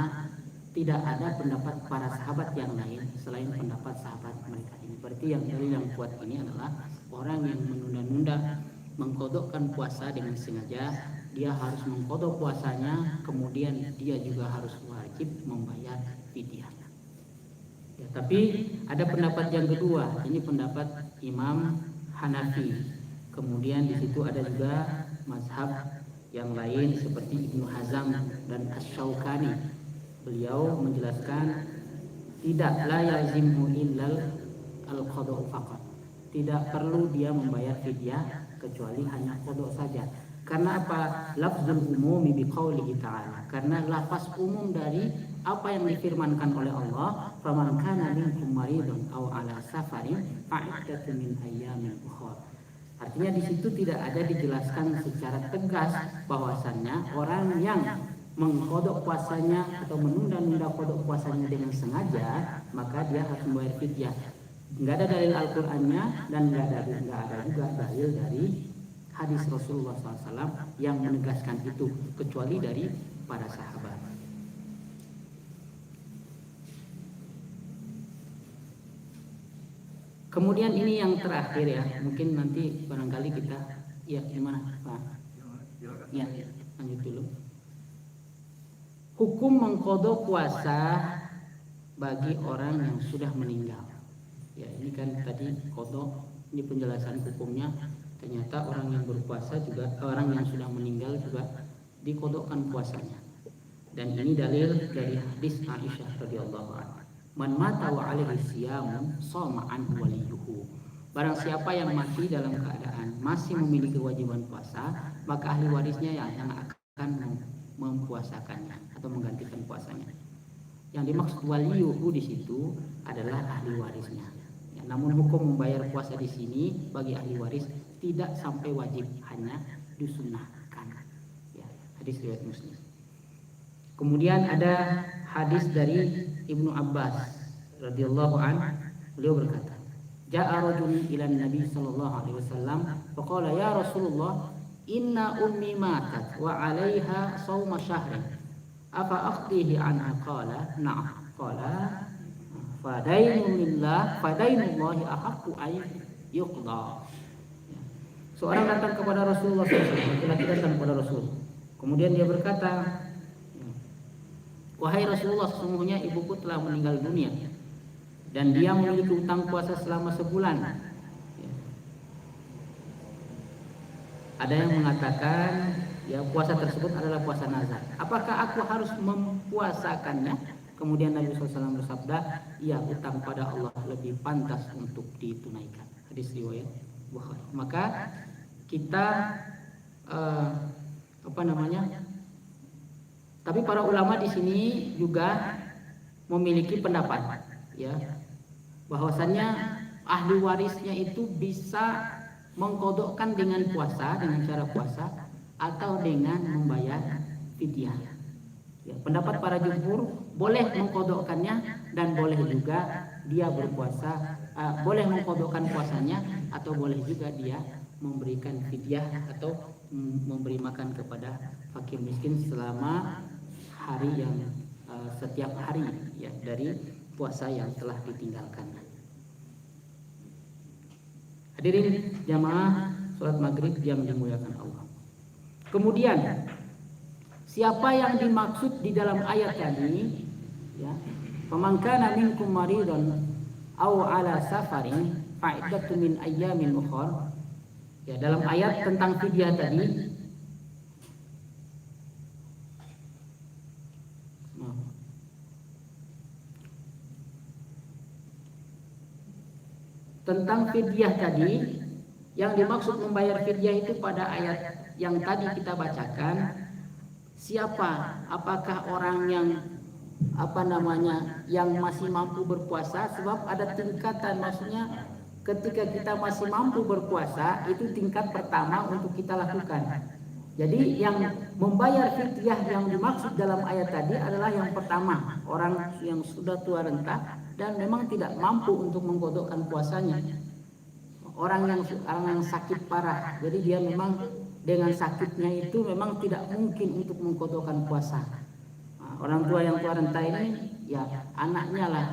tidak ada pendapat para sahabat yang lain selain pendapat sahabat mereka ini. Berarti yang dalil yang kuat ini adalah orang yang menunda-nunda mengkodokkan puasa dengan sengaja, dia harus mengkodok puasanya, kemudian dia juga harus wajib membayar fidyah. Ya, tapi ada pendapat yang kedua, ini pendapat Imam Hanafi. Kemudian di situ ada juga mazhab yang lain seperti Ibnu Hazm dan Asy-Syaukani. Beliau menjelaskan tidak la yazimhu illal al-qada' faqat. Tidak perlu dia membayar fidyah kecuali hanya qada' saja. Karena apa? Lafzul umumi biqaulihi ta'ala. Karena lafaz umum dari apa yang difirmankan oleh Allah, faman kana minkum maridun aw ala safarin fa'iddatun min ayyamin ukhra. Artinya di situ tidak ada dijelaskan secara tegas bahwasannya orang yang mengkodok puasanya atau menunda-nunda kodok puasanya dengan sengaja, maka dia harus membayar fidyah. Enggak ada dalil Al-Qur'annya dan enggak ada juga dalil dari hadis Rasulullah SAW yang menegaskan itu, kecuali dari para sahabat. Kemudian ini yang terakhir ya, mungkin nanti barangkali kita ya gimana Pak? Ya, lanjut dulu. Hukum mengkodok puasa bagi orang yang sudah meninggal. Ya, ini kan tadi kodok, ini penjelasan hukumnya. Ternyata orang yang berpuasa juga, orang yang sudah meninggal juga dikodokkan puasanya. Dan ini dalil dari hadis Aisyah radhiyallahu anha. Man mata wa alaihi siyamun shoma anhu waliyuhu. Barang siapa yang mati dalam keadaan masih memiliki kewajiban puasa, maka ahli warisnya yang akan mempuasakannya atau menggantikan puasanya. Yang dimaksud waliyuhu di situ adalah ahli warisnya. Ya, namun hukum membayar puasa di sini bagi ahli waris tidak sampai wajib, hanya disunnahkan. Ya, hadis riwayat Muslim. Kemudian ada hadis dari Ibnu Abbas radhiyallahu an, beliau berkata, "Ja'a rajulun ila Nabi sallallahu alaihi wasallam faqala ya Rasulullah, inna ummi matat wa 'alaiha shauma syahrin afa aqdihi anha?" Qala na'am. Qala fadainullahi ahaqqu ay yuqda. Seorang datang kepada Rasulullah SAW, laki-laki datang kepada Rasul. Kemudian dia berkata, "Wahai Rasulullah, sesungguhnya ibuku telah meninggal dunia dan dia memiliki utang puasa selama sebulan." Ada yang mengatakan ya puasa tersebut adalah puasa nazar. Apakah aku harus mempuasakannya? Kemudian Nabi SAW bersabda, "Ya, utang pada Allah lebih pantas untuk ditunaikan." Hadis riwayat Bukhari. Maka kita tapi para ulama di sini juga memiliki pendapat, ya, bahwasannya ahli warisnya itu bisa mengkodokkan dengan puasa, dengan cara puasa, atau dengan membayar fidyah. Ya, pendapat para jumhur boleh mengkodokkannya dan boleh juga dia berpuasa, boleh mengkodokkan puasanya atau boleh juga dia memberikan fidyah atau memberi makan kepada fakir miskin selama hari yang setiap hari ya dari puasa yang telah ditinggalkan. Hadirin jamaah sholat maghrib yang dimuliakan Allah. Kemudian siapa yang dimaksud di dalam ayat tadi ya, faman kana minkum maridun aw ala safarin fa'iddatun min ayyamin ukhra. Ya, dalam ayat tentang fidyah tadi yang dimaksud membayar fidyah itu pada ayat yang tadi kita bacakan, siapa? Apakah orang yang yang masih mampu berpuasa? Sebab ada tingkatan, maksudnya ketika kita masih mampu berpuasa itu tingkat pertama untuk kita lakukan. Jadi yang membayar fidyah yang dimaksud dalam ayat tadi adalah yang pertama, orang yang sudah tua renta dan memang tidak mampu untuk mengkodokkan puasanya. Orang yang sakit parah, jadi dia memang dengan sakitnya itu memang tidak mungkin untuk mengkodokkan puasa. Orang tua yang tua renta ini ya anaknya lah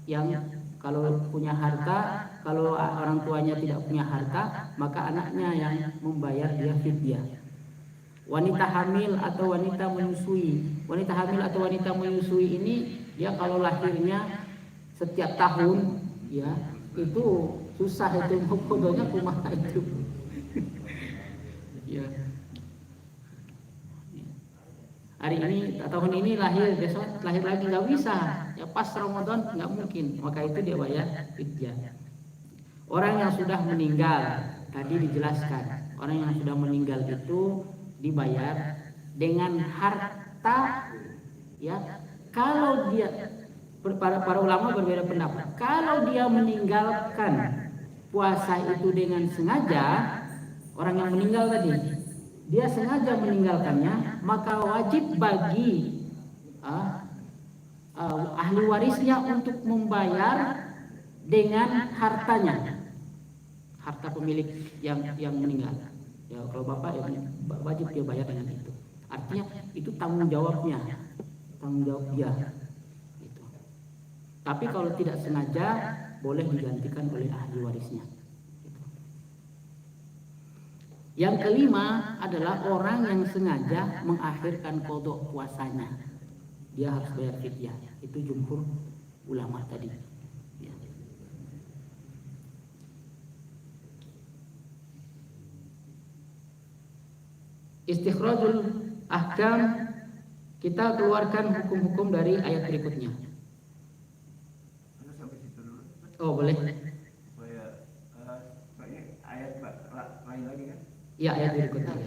yang kalau punya harta, kalau orang tuanya tidak punya harta, maka anaknya yang membayar dia fidyah. Wanita hamil atau wanita menyusui, wanita hamil atau wanita menyusui ini dia kalau lahirnya setiap tahun ya itu susah itu kodonya kumaha itu. Ya. Hari ini tahun ini lahir, besok lahir lagi nggak bisa. Ya pas Ramadan nggak mungkin. Maka itu dia bayar fidyah. Orang yang sudah meninggal tadi dijelaskan. Orang yang sudah meninggal itu dibayar dengan harta ya. Kalau dia para ulama berbeda pendapat. Kalau dia meninggalkan puasa itu dengan sengaja, orang yang meninggal tadi dia sengaja meninggalkannya, maka wajib bagi ahli warisnya untuk membayar dengan hartanya, harta pemilik yang meninggal. Ya kalau bapak ya wajib dia bayar dengan itu. Artinya itu tanggung jawabnya, tanggung jawab dia. Gitu. Tapi kalau tidak sengaja boleh digantikan oleh ahli warisnya. Yang kelima adalah orang yang sengaja mengakhirkan qadha puasanya. Dia harus bayar fidyah. Itu jumhur ulama tadi. Ya. Istikhrajul ahkam, kita keluarkan hukum-hukum dari ayat berikutnya. Oh boleh. Ayat lain lagi kan? Ya ayat berikutnya.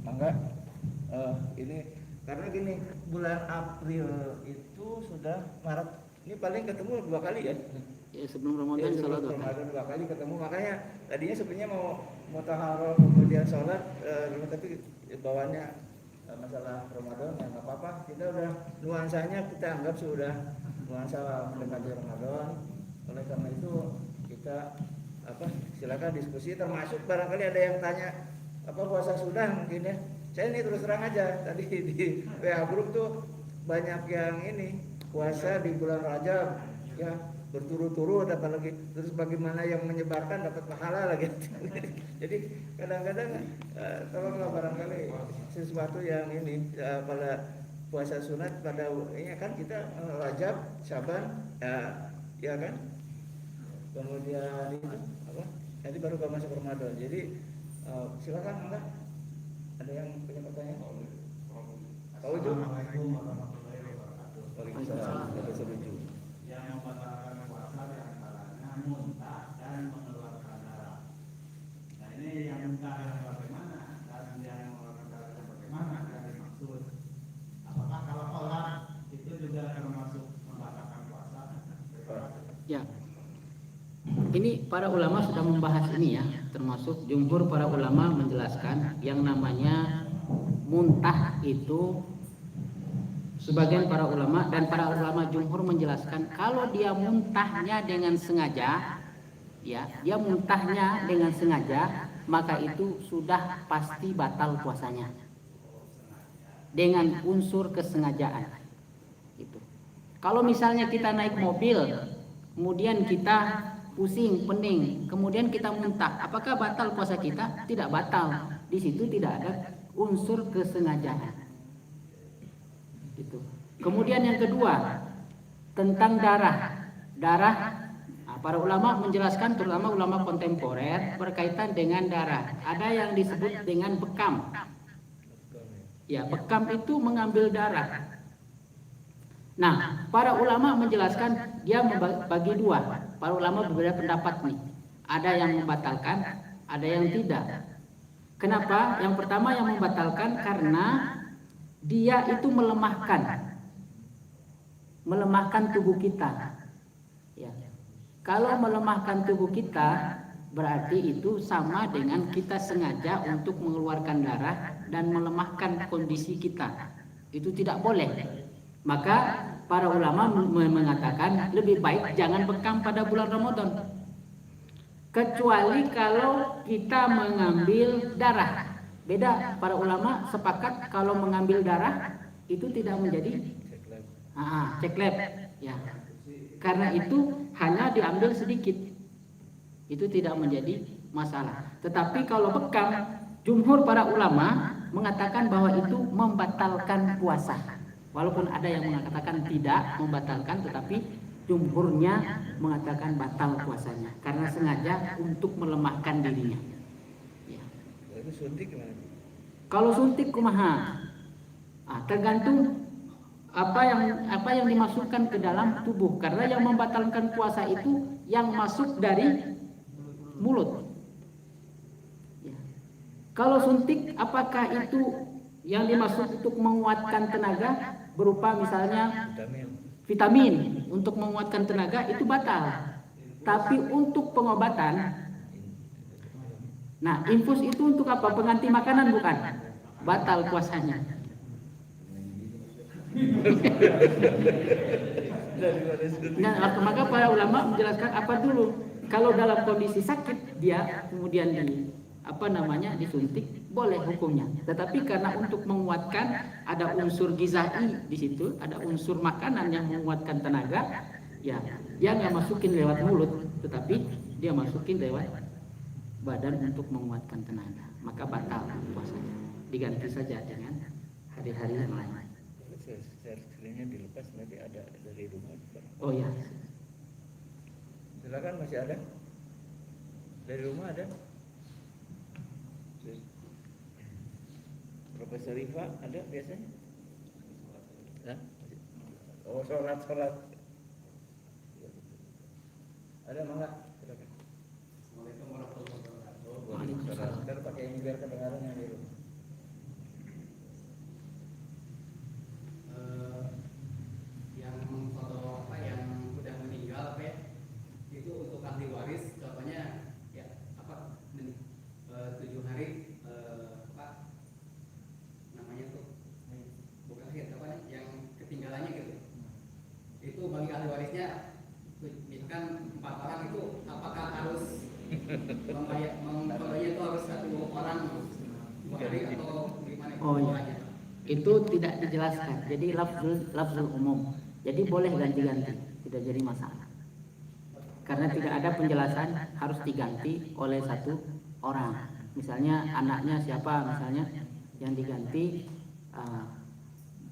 Mangga ini karena gini, bulan April itu sudah Maret ini paling ketemu 2 kali ya. Ya sebelum Ramadan Ya, salat sebelum Ramadan 2 kali ketemu, makanya tadinya sebenarnya mau taharah kemudian sholat, tapi bawaannya masalah Ramadan ya nggak apa-apa, kita udah nuansanya kita anggap sudah nuansa mendekati Ramadan. Oleh karena itu kita silakan diskusi, termasuk barangkali ada yang tanya puasa sudah mungkin ya. Saya ini terus terang aja, tadi di WA grup tuh banyak yang ini puasa di bulan Rajab ya berturut-turut, apalagi terus bagaimana yang menyebarkan dapat pahala lagi. Jadi kadang-kadang tolonglah barangkali sesuatu yang ini pada puasa sunat pada ini kan kita Rajab, Syaban ya kan. Kemudian itu nanti baru masuk Ramadan. Jadi silakan enggak ada yang punya pertanyaan? Tahu itu? Waalaikumsalam. Yang membatalkan puasa diantaranya muntah dan mengeluarkan darah. Nah ini yang muntah yang bagaimana dan yang mengeluarkan darah yang bagaimana dari maksud? Apakah kalau sholat itu juga termasuk membatalkan puasa? Ya. Ini para ulama sudah membahas ini ya, termasuk jumhur para ulama menjelaskan yang namanya muntah itu, sebagian para ulama dan para ulama jumhur menjelaskan kalau dia muntahnya dengan sengaja, ya, dia muntahnya dengan sengaja, maka itu sudah pasti batal puasanya dengan unsur kesengajaan. Itu. Kalau misalnya kita naik mobil, kemudian kita pusing, pening, kemudian kita muntah, apakah batal puasa kita? Tidak batal. Di situ tidak ada unsur kesengajaan. Gitu. Kemudian yang kedua tentang darah. Para ulama menjelaskan, terutama ulama kontemporer, berkaitan dengan darah. Ada yang disebut dengan bekam. Ya, bekam itu mengambil darah. Nah, para ulama menjelaskan dia membagi dua. Para ulama berbeda pendapat nih. Ada yang membatalkan, ada yang tidak. Kenapa? Yang pertama yang membatalkan karena dia itu melemahkan tubuh kita. Ya. Kalau melemahkan tubuh kita, berarti itu sama dengan kita sengaja untuk mengeluarkan darah dan melemahkan kondisi kita. Itu tidak boleh. Maka para ulama mengatakan lebih baik jangan bekam pada bulan Ramadan. kecuali kalau kita mengambil darah. Beda, para ulama sepakat kalau mengambil darah itu tidak menjadi cek lab, ya. Karena itu hanya diambil sedikit, itu tidak menjadi masalah. Tetapi kalau bekam, jumhur para ulama mengatakan bahwa itu membatalkan puasa. Walaupun ada yang mengatakan tidak membatalkan, tetapi jumhurnya mengatakan batal puasanya karena sengaja untuk melemahkan dirinya. Ya. Itu suntik gimana? Kalau suntik kumaha? Tergantung apa yang dimasukkan ke dalam tubuh. Karena yang membatalkan puasa itu yang masuk dari mulut. Ya. Kalau suntik, apakah itu yang dimaksud untuk menguatkan tenaga berupa misalnya vitamin untuk menguatkan tenaga, itu batal. Tapi untuk pengobatan, nah infus itu untuk apa? Pengganti makanan bukan? Batal puasanya. Nah, maka para ulama menjelaskan apa dulu. Kalau dalam kondisi sakit dia kemudian disuntik, boleh hukumnya. Tetapi karena untuk menguatkan, ada unsur gizai di situ, ada unsur makanan yang menguatkan tenaga, ya dia nggak masukin lewat mulut, tetapi dia masukin lewat badan untuk menguatkan tenaga, maka batal puasanya. Diganti saja dengan hari-hari yang lain. Seringnya dilepas nanti ada dari rumah. Oh ya. Silakan, masih ada? Dari rumah ada? Profesor Rifa ada biasanya? Hah? Oh, sholat. Ada mangga? Silakan. Assalamualaikum warahmatullahi wabarakatuh. Waalaikumsalam. Ntar pakai ini biar kedengaran yang di rumah. Yang sudah meninggal itu untuk ahli waris, contohnya 7 hari bukan yang ketinggalannya gitu. Itu bagi ahli warisnya misalkan 4 orang, itu apakah harus membayarnya itu harus 1 orang 2 hari atau gimana? Oh iya. Itu tidak dijelaskan. Jadi lafzul umum. Jadi boleh ganti-ganti, tidak jadi masalah. Karena tidak ada penjelasan harus diganti oleh 1 orang. Misalnya anaknya siapa misalnya yang diganti,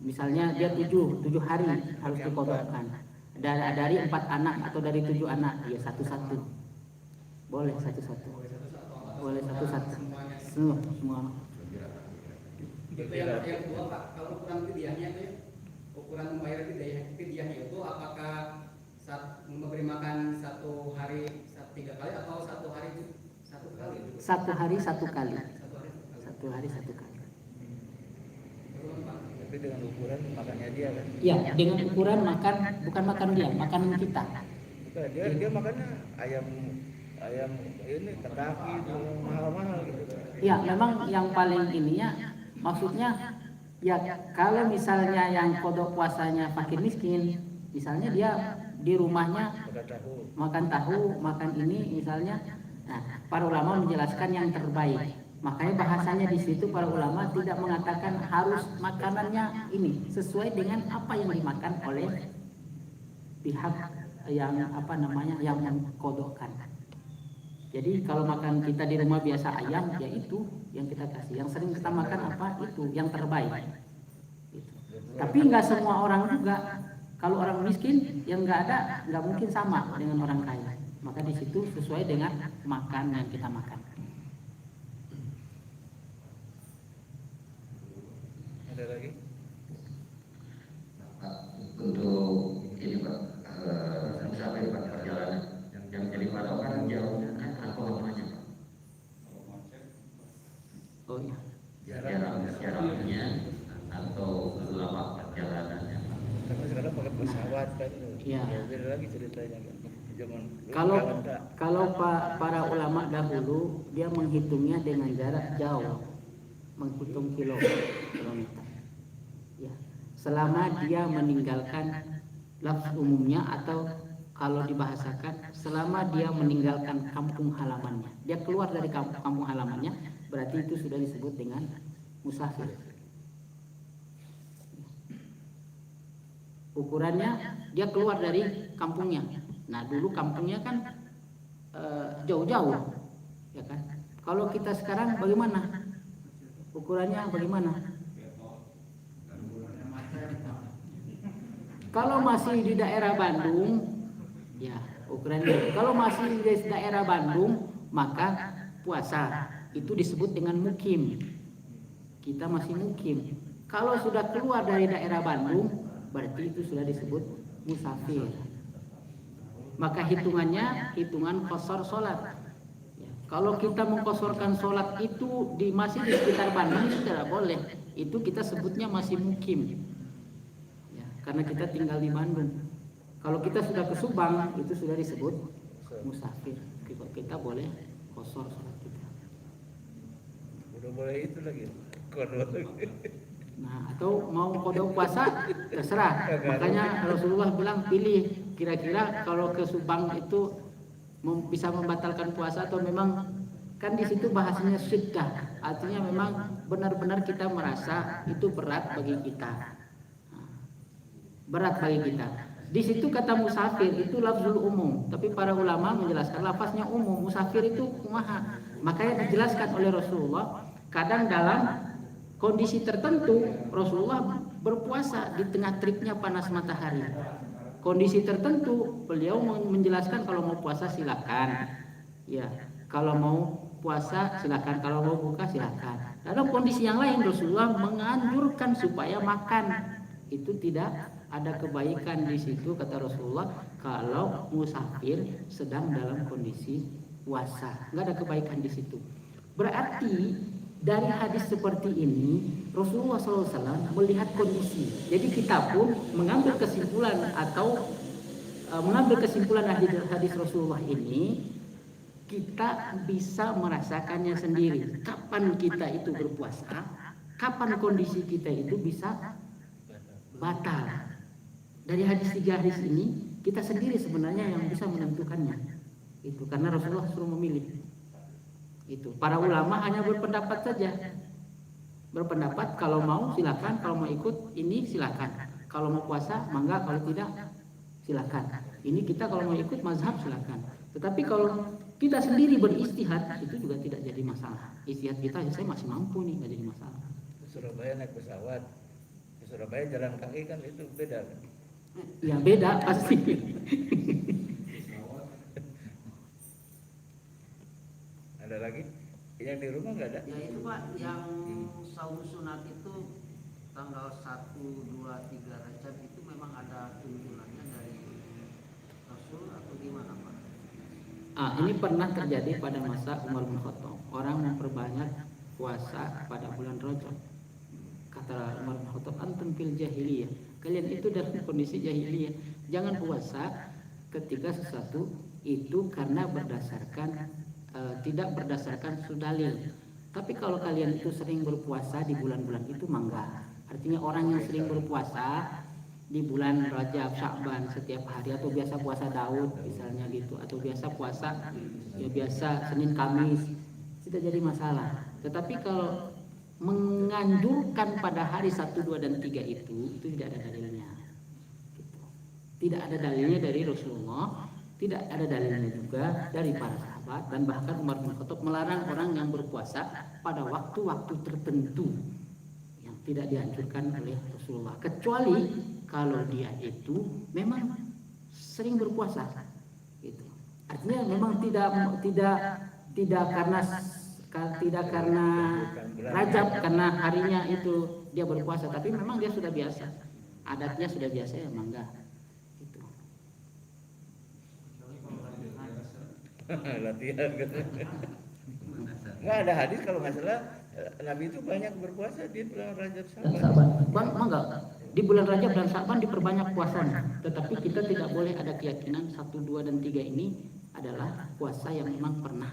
misalnya dia 7 hari harus dikodokkan. Dari 4 anak atau dari 7 anak, ya 1-1. Boleh 1-1. Boleh 1-1. Semua. Itu yang kedua Pak, kalau ukuran fidyahnya itu ukuran membayar fidyahnya itu apakah saat memberi makan 1 hari 3 kali atau 1 hari 1 kali? 1 hari 1 kali. 1 hari 1 kali. Tapi dengan ukuran makannya dia kan? Iya, dengan ukuran makan, bukan makan dia, makanan kita. Bukan, dia makannya ayam ini kaki mahal-mahal gitu. Iya, memang yang paling ininya maksudnya ya kalau misalnya yang kodok puasanya fakir miskin, misalnya dia di rumahnya makan tahu, makan ini misalnya. Nah, para ulama menjelaskan yang terbaik. Makanya bahasanya di situ para ulama tidak mengatakan harus makanannya ini, sesuai dengan apa yang dimakan oleh pihak yang yang mengkodokkan. Jadi kalau makan kita di rumah biasa ayam, ya itu yang kita kasih. Yang sering kita makan apa? Itu yang terbaik. Gitu. Tapi nggak semua orang juga. Kalau orang miskin yang nggak ada, nggak mungkin sama dengan orang kaya. Maka di situ sesuai dengan makan yang kita makan. Ada lagi? Untuk ini Pak, misalnya Pak perjalanan yang jadi patokan jauhnya kan apa namanya Pak? Oh iya. Jaraknya atau lama perjalanannya. Karena sekarang pakai pesawat kan. Iya. Beda lagi ceritanya kan. Kalau para ulama dahulu dia menghitungnya dengan jarak jauh, menghitung kilometer. Ya, selama dia meninggalkan lafz umumnya atau kalau dibahasakan selama dia meninggalkan kampung halamannya, dia keluar dari kampung halamannya, berarti itu sudah disebut dengan musafir. Ukurannya dia keluar dari kampungnya. Nah dulu kampungnya kan jauh-jauh, ya kan. Kalau kita sekarang bagaimana? Ukurannya bagaimana? Kalau masih di daerah Bandung, ya ukurannya. Kalau masih di daerah Bandung, maka puasa itu disebut dengan mukim. Kita masih mukim. Kalau sudah keluar dari daerah Bandung, berarti itu sudah disebut musafir. Maka hitungannya hitungan qasar sholat. Ya, kalau kita mengkosorkan sholat itu masih di sekitar Bandung itu tidak boleh. Itu kita sebutnya masih mukim. Ya, karena kita tinggal di Bandung. Kalau kita sudah ke Subang itu sudah disebut musafir. Kita boleh qasar sholat kita. Udah boleh itu lagi. Kodok. Nah, atau mau kodok puasa terserah. Makanya Rasulullah bilang pilih, kira-kira kalau ke Subang itu bisa membatalkan puasa atau memang kan di situ bahasanya syiddah, artinya memang benar-benar kita merasa itu berat bagi kita. Berat bagi kita. Di situ kata musafir itu lafzul umum, tapi para ulama menjelaskan lafaznya umum. Musafir itu kumaha. Makanya dijelaskan oleh Rasulullah kadang dalam kondisi tertentu Rasulullah berpuasa di tengah teriknya panas matahari. Kondisi tertentu beliau menjelaskan kalau mau puasa silakan. Ya, kalau mau puasa silakan, kalau mau buka silakan. Dalam kondisi yang lain Rasulullah menganjurkan supaya makan. Itu tidak ada kebaikan di situ kata Rasulullah kalau musafir sedang dalam kondisi puasa. Enggak ada kebaikan di situ. Berarti dari hadis seperti ini Rasulullah SAW melihat kondisi. Jadi kita pun mengambil kesimpulan atau mengambil kesimpulan hadis Rasulullah ini, kita bisa merasakannya sendiri. Kapan kita itu berpuasa, kapan kondisi kita itu bisa batal. Dari hadis 3 hadis ini kita sendiri sebenarnya yang bisa menentukannya. Itu karena Rasulullah suruh memilih. Itu para ulama hanya berpendapat saja, berpendapat kalau mau silakan, kalau mau ikut ini silakan, kalau mau puasa mangga, kalau tidak silakan. Ini kita kalau mau ikut mazhab silakan, tetapi kalau kita sendiri beristihad itu juga tidak jadi masalah. Istihad kita saya masih mampu nih, nggak jadi masalah. Surabaya naik pesawat, di Surabaya jalan kaki kan itu beda kan? Ya beda pasti. Ada lagi? Yang di rumah nggak ada? Ya itu Pak, yang saum sunat itu tanggal 1, 2, 3 Rajab itu memang ada tuntunannya dari Rasul atau gimana Pak? Ini pernah terjadi pada masa Umar bin Khattab. Orang memperbanyak puasa pada bulan Rajab. Kata Umar bin Khattab, antum fil jahiliyah. Kalian itu dalam kondisi jahiliyah. Jangan puasa ketika sesuatu itu karena tidak berdasarkan dalil. Tapi kalau kalian itu sering berpuasa di bulan-bulan itu mangga. Artinya orang yang sering berpuasa di bulan Rajab, Sya'ban setiap hari atau biasa puasa Daud misalnya gitu, atau biasa puasa ya biasa Senin Kamis, tidak jadi masalah. Tetapi kalau menganjurkan pada hari 1, 2 dan 3 itu tidak ada dalilnya. Gitu. Tidak ada dalilnya dari Rasulullah, tidak ada dalilnya juga dari para sahabat, dan bahkan Umar bin Khattab melarang orang yang berpuasa pada waktu-waktu tertentu yang tidak dianjurkan oleh Rasulullah, kecuali kalau dia itu memang sering berpuasa. Gitu. Artinya memang tidak karena Rajab, karena harinya itu dia berpuasa, tapi memang dia sudah biasa, adatnya sudah biasa ya mangga. Gitu. Latihan gitu. Nggak ada hadis kalau nggak salah Nabi itu banyak berpuasa di bulan Rajab Sya'ban. Mangga di bulan Rajab dan Sya'ban diperbanyak puasanya. Tetapi kita tidak boleh ada keyakinan 1, 2 dan 3 ini adalah puasa yang memang pernah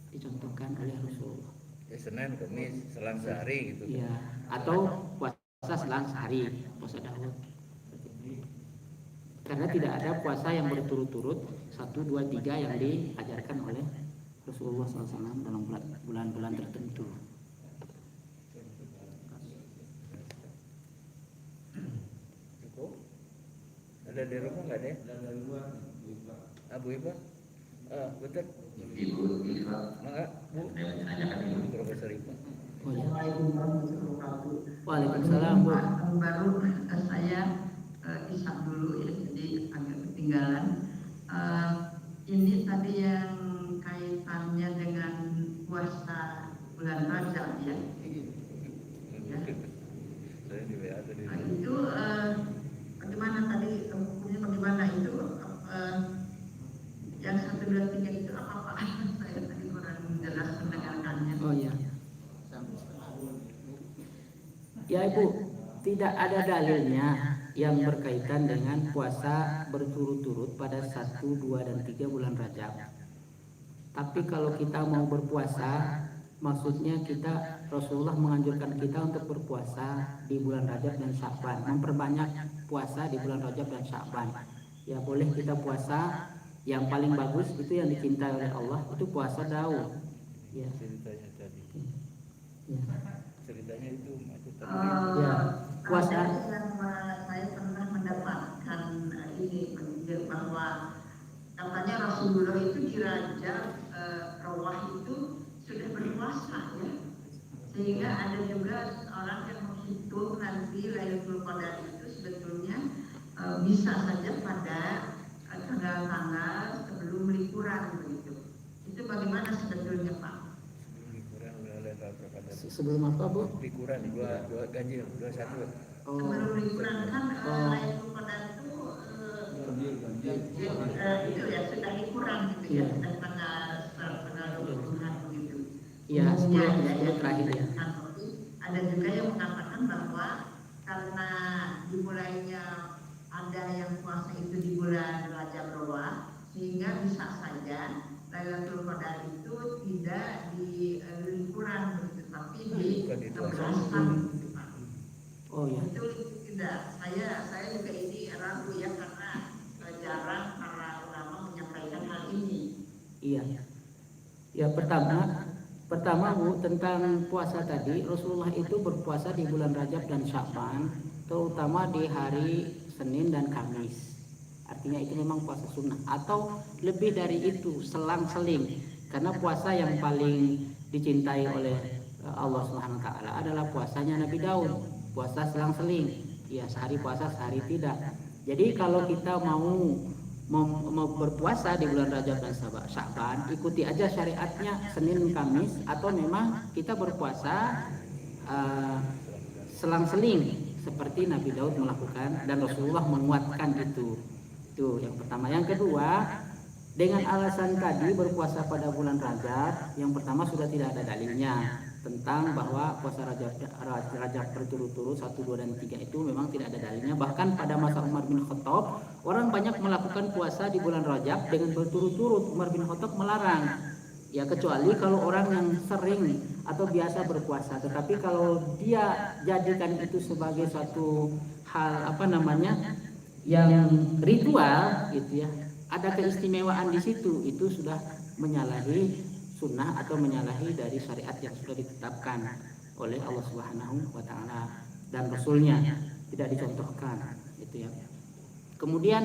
dicontohkan oleh Rasulullah. Ya, Senin, Kamis, selang sehari gitu. Ya, atau puasa selang sehari, puasa Daud. Karena tidak ada puasa yang berturut-turut 1, 2, 3 yang diajarkan oleh Rasulullah SAW dalam bulan-bulan tertentu. Cukup? Ada di rumah nggak deh? dari luar Abu Iba? Betul. Ibu Iva, Enggak, Bu. saya mau menanyakan dulu. Profesor Iba. Oh, ya. Waalaikumsalam. Waalaikumsalam, Bu. Baru saya isap dulu ya, jadi agak ketinggalan. Ini tadi yang kaitannya dengan puasa bulan Rajab ya. Ya. Saya di WA tadi. Itu bagaimana tadi hukumnya, bagaimana itu yang 1, 2, 3 itu apa Pak? Saya tadi kurang jelas mendengarkannya. Oh ya. Ya Ibu, tidak ada dalilnya yang berkaitan dengan puasa berturut-turut pada 1, 2, dan 3 bulan Rajab. Tapi kalau kita mau berpuasa, maksudnya Rasulullah menganjurkan kita untuk berpuasa di bulan Rajab dan Sya'ban, memperbanyak puasa di bulan Rajab dan Sya'ban. Ya boleh kita puasa, yang paling bagus itu yang dicintai oleh Allah itu puasa Daud. Ya. Ceritanya tadi. Ya. Ceritanya itu masih Ya, puasa. Ada yang saya pernah mendapatkan ini bahwa katanya Rasulullah itu di Rajab Rawah itu sudah berpuasa ya, sehingga ada juga orang yang menghitung nanti Lailatul Qadar itu sebetulnya bisa saja pada tanggal-tanggal sebelum liburan begitu. Itu bagaimana sebetulnya Pak? liburan udah level berapa? Sebelum apa Bu? Liburan dua ganjil 21. Oh, Sebelum liburan kan Lailatul Qadar itu itu ya sudah liburan gitu ya, Iya. sudah tanggal 20-an begitu. Iya, Umumnya 10 terakhir ya. Tapi ada juga yang mengatakan bahwa karena dimulainya ada yang puasa itu di bulan Rajab Rawah, sehingga bisa saja Lailatul Qadar itu tidak di liburan begitu, tapi di kebelasan gitu Pak. Oh ya. Itu tidak, saya juga ini ragu ya, karena jarang para ulama menyampaikan hal ini. Iya. Ya pertama Bu, tentang puasa tadi, Rasulullah itu berpuasa di bulan Rajab dan Sya'ban, terutama di hari Senin dan Kamis. Artinya itu memang puasa sunnah, atau lebih dari itu, selang-seling. Karena puasa yang paling dicintai oleh Allah Subhanahu wa taala adalah puasanya Nabi Daud, puasa selang-seling. Ya, sehari puasa, sehari tidak. Jadi kalau kita mau berpuasa di bulan Rajab dan Sya'ban, ikuti aja syariatnya Senin Kamis, atau memang kita berpuasa selang-seling seperti Nabi Daud melakukan dan Rasulullah menguatkan itu. Itu yang pertama. Yang kedua, dengan alasan tadi berpuasa pada bulan Rajab, yang pertama sudah tidak ada dalilnya tentang bahwa puasa Rajab berturut-turut 1, 2, dan 3 itu memang tidak ada dalilnya. Bahkan pada masa Umar bin Khattab, orang banyak melakukan puasa di bulan Rajab dengan berturut-turut. Umar bin Khattab melarang. Ya kecuali kalau orang yang sering atau biasa berpuasa. Tetapi kalau dia jadikan itu sebagai suatu hal yang ritual gitu ya, ada keistimewaan di situ, itu sudah menyalahi sunnah atau menyalahi dari syariat yang sudah ditetapkan oleh Allah Subhanahu wa taala dan Rasulnya, tidak dicontohkan gitu ya. Kemudian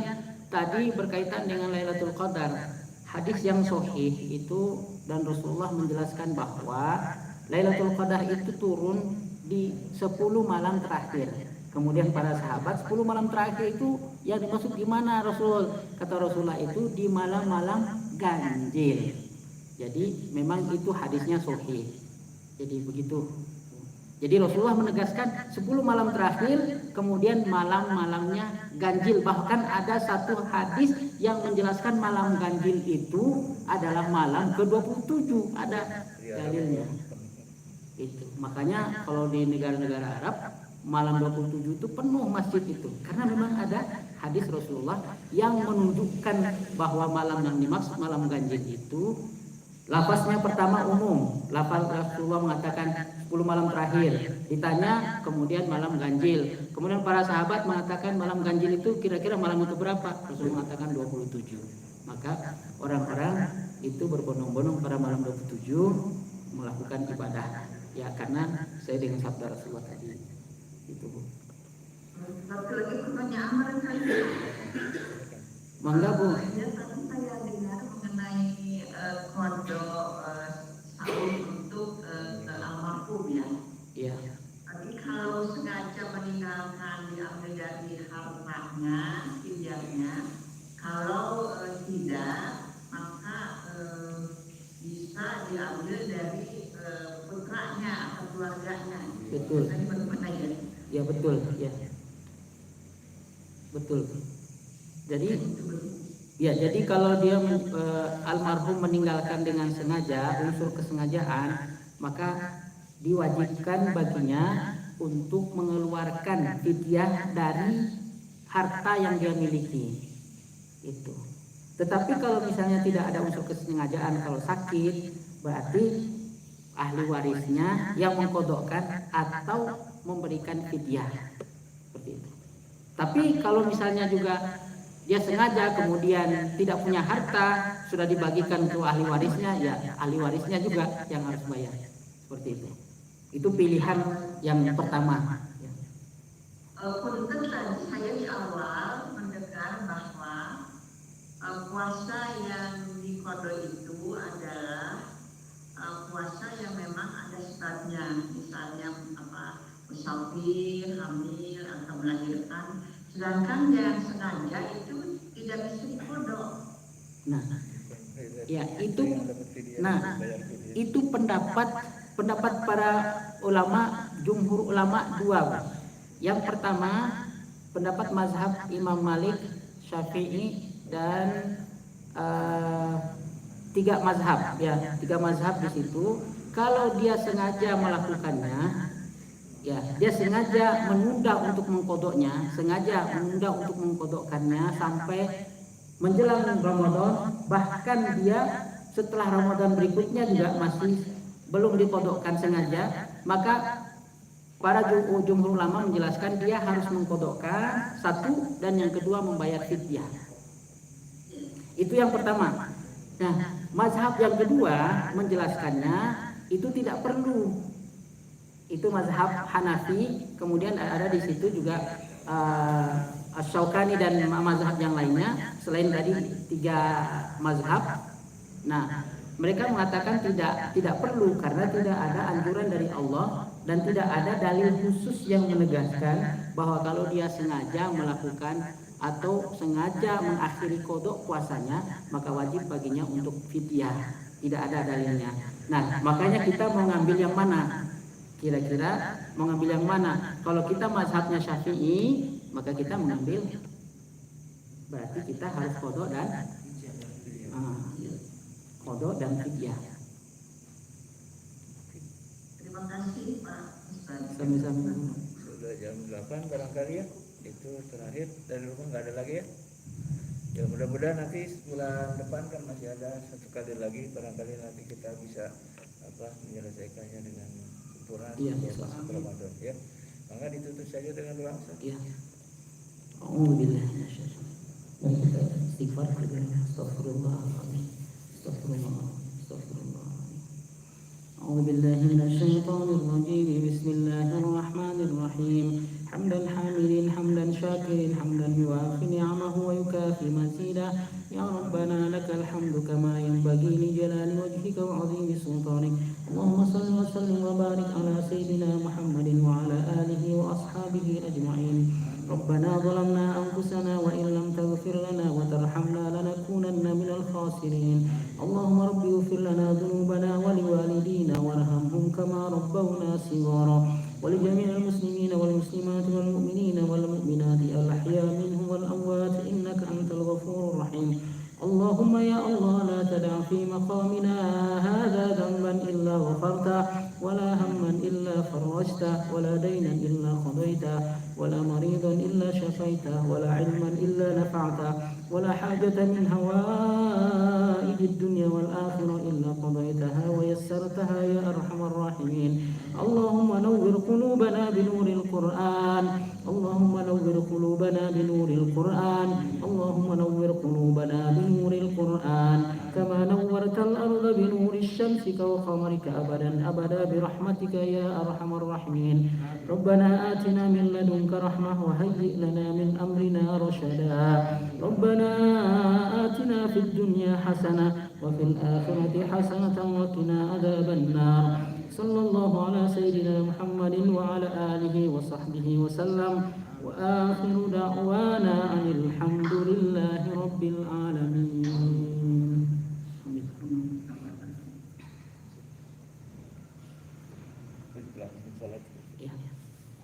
tadi berkaitan dengan Lailatul Qadar, hadis yang sahih itu dan Rasulullah menjelaskan bahwa Lailatul Qadar itu turun di 10 malam terakhir. Kemudian para sahabat, 10 malam terakhir itu yang dimaksud gimana Rasul? Kata Rasulullah itu di malam-malam ganjil. Jadi memang itu hadisnya sahih. Jadi begitu. Jadi Rasulullah menegaskan 10 malam terakhir, kemudian malam-malamnya ganjil. Bahkan ada satu hadis yang menjelaskan malam ganjil itu adalah malam ke-27. Ada dalilnya. Itu. Makanya kalau di negara-negara Arab, malam 27 itu penuh masjid itu. Karena memang ada hadis Rasulullah yang menunjukkan bahwa malam yang dimaksud malam ganjil itu Lafaznya pertama umum, lafaz Rasulullah mengatakan 10 malam terakhir. Ditanya kemudian malam ganjil. Kemudian para sahabat mengatakan malam ganjil itu kira-kira malam itu berapa? Rasulullah mengatakan 27. Maka orang-orang itu berbondong-bondong pada malam 27 melakukan ibadah. Ya karena saya dengan sabda Rasulullah tadi. Itu Bu. Satu lagi pertanyaan barangkali. Mangga Bu. Ya, tadi saya dengar mengenai kode sahur untuk almarhum ya. Iya. Tapi kalau sengaja meninggalkan diambil dari hartanya, fidyahnya, kalau tidak maka bisa diambil dari putranya atau keluarganya. Betul. Tadi bagaimana ya? Ya betul, ya. Betul. Jadi kalau dia almarhum meninggalkan dengan sengaja, unsur kesengajaan, maka diwajibkan baginya untuk mengeluarkan fidyah dari harta yang dia miliki. Itu. Tetapi kalau misalnya tidak ada unsur kesengajaan, kalau sakit, berarti ahli warisnya yang mengkodokkan atau memberikan fidyah. Seperti itu. Tapi kalau misalnya juga dia sengaja kemudian tidak punya harta, sudah dibagikan ke ahli warisnya, ya ahli warisnya juga yang harus bayar. Seperti itu. Itu pilihan yang pertama. Punten tadi saya di awal mendengar bahwa puasa yang dikodo itu adalah puasa yang memang ada sebabnya, misalnya musafir, hamil atau melahirkan. Sedangkan yang sengaja itu tidak bisa dikodok. Nah, ya itu pendapat para ulama, jumhur ulama dua. Yang pertama pendapat mazhab Imam Malik, Syafi'i dan tiga mazhab di situ. Kalau dia sengaja melakukannya, ya dia sengaja menunda untuk mengkodoknya, sampai menjelang Ramadan, bahkan dia setelah Ramadan berikutnya juga masih belum dikodokkan sengaja, maka para jumhur ulama menjelaskan dia harus mengkodokkan satu, dan yang kedua membayar fidyah. Itu yang pertama. Nah, mazhab yang kedua menjelaskannya itu tidak perlu. Itu mazhab Hanafi, kemudian ada di situ juga Asy-Syaukani dan mazhab yang lainnya selain dari tiga mazhab. Nah, mereka mengatakan tidak perlu karena tidak ada anjuran dari Allah dan tidak ada dalil khusus yang menegaskan bahwa kalau dia sengaja melakukan atau sengaja mengakhiri kodok puasanya, maka wajib baginya untuk fidyah. Tidak ada dalilnya. Nah, makanya kita mau ngambil yang mana? Kira-kira mau ngambil yang mana? Kalau kita mazhabnya Syafi'i, maka kita mengambil, berarti kita harus kodok dan fidyah. Terima kasih Pak Ustaz. Sami-sami. Sudah jam 8 barangkali ya. Itu terakhir dari rumah, nggak ada lagi ya. Ya mudah-mudahan nanti bulan depan kan masih ada satu kali lagi, barangkali nanti kita bisa menyelesaikannya dengan sempurna. Iya, masuk Ramadan ya. Maka ditutup saja dengan doa. Iya. Alhamdulillah. Istighfar, astagfirullah. أعوذ بالله من الشيطان الرجيم. بسم الله الرحمن الرحيم. حمدا حامدين حمدا شاكرين حمدا يوافي نعمه ويكافي مزيدا. يا ربنا لك الحمد كما ينبغي لجلال وجهك وعظيم سلطانك. اللهم صل وسلم وبارك على سيدنا محمد وعلى آله وأصحابه أجمعين. ربنا ظلمنا أنفسنا وإن لم تغفر لنا وترحمنا لنكونن من الخاسرين. اللهم رب اغفر لنا ذنوبنا ولوالدينا وارحمهم كما ربونا صغارا. ولجميع المسلمين والمسلمات والمؤمنين والمؤمنات الأحياء منهم والأموات إنك أنت الغفور الرحيم. اللهم يا الله لا تدع في مقامنا هذا ذنبا إلا غفرته ولا هما إلا إلا فرجته ولا دينا إلا قضيته ولا مريضا إلا شفيته ولا علما إلا نفعته ولا حاجة من هوائج الدنيا والآخرة إلا قضيتها ويسرتها يا أرحم الراحمين. اللهم نور قلوبنا بنور القرآن، اللهم نور قلوبنا بنور القرآن، اللهم نور قلوبنا بنور القرآن كما نورت الأرض بنور الشمس وقمرك أبدا أبدا برحمتك يا أرحم الراحمين. ربنا آتنا من لدنك رحمة وهيئ لنا من أمرنا رشدا. ربنا آتنا في الدنيا حسنة وفي الآخرة حسنة وقنا عذاب النار. صلى الله على سيدنا محمد وعلى آله وصحبه وسلم، وآخر دعوانا أن الحمد لله رب العالمين.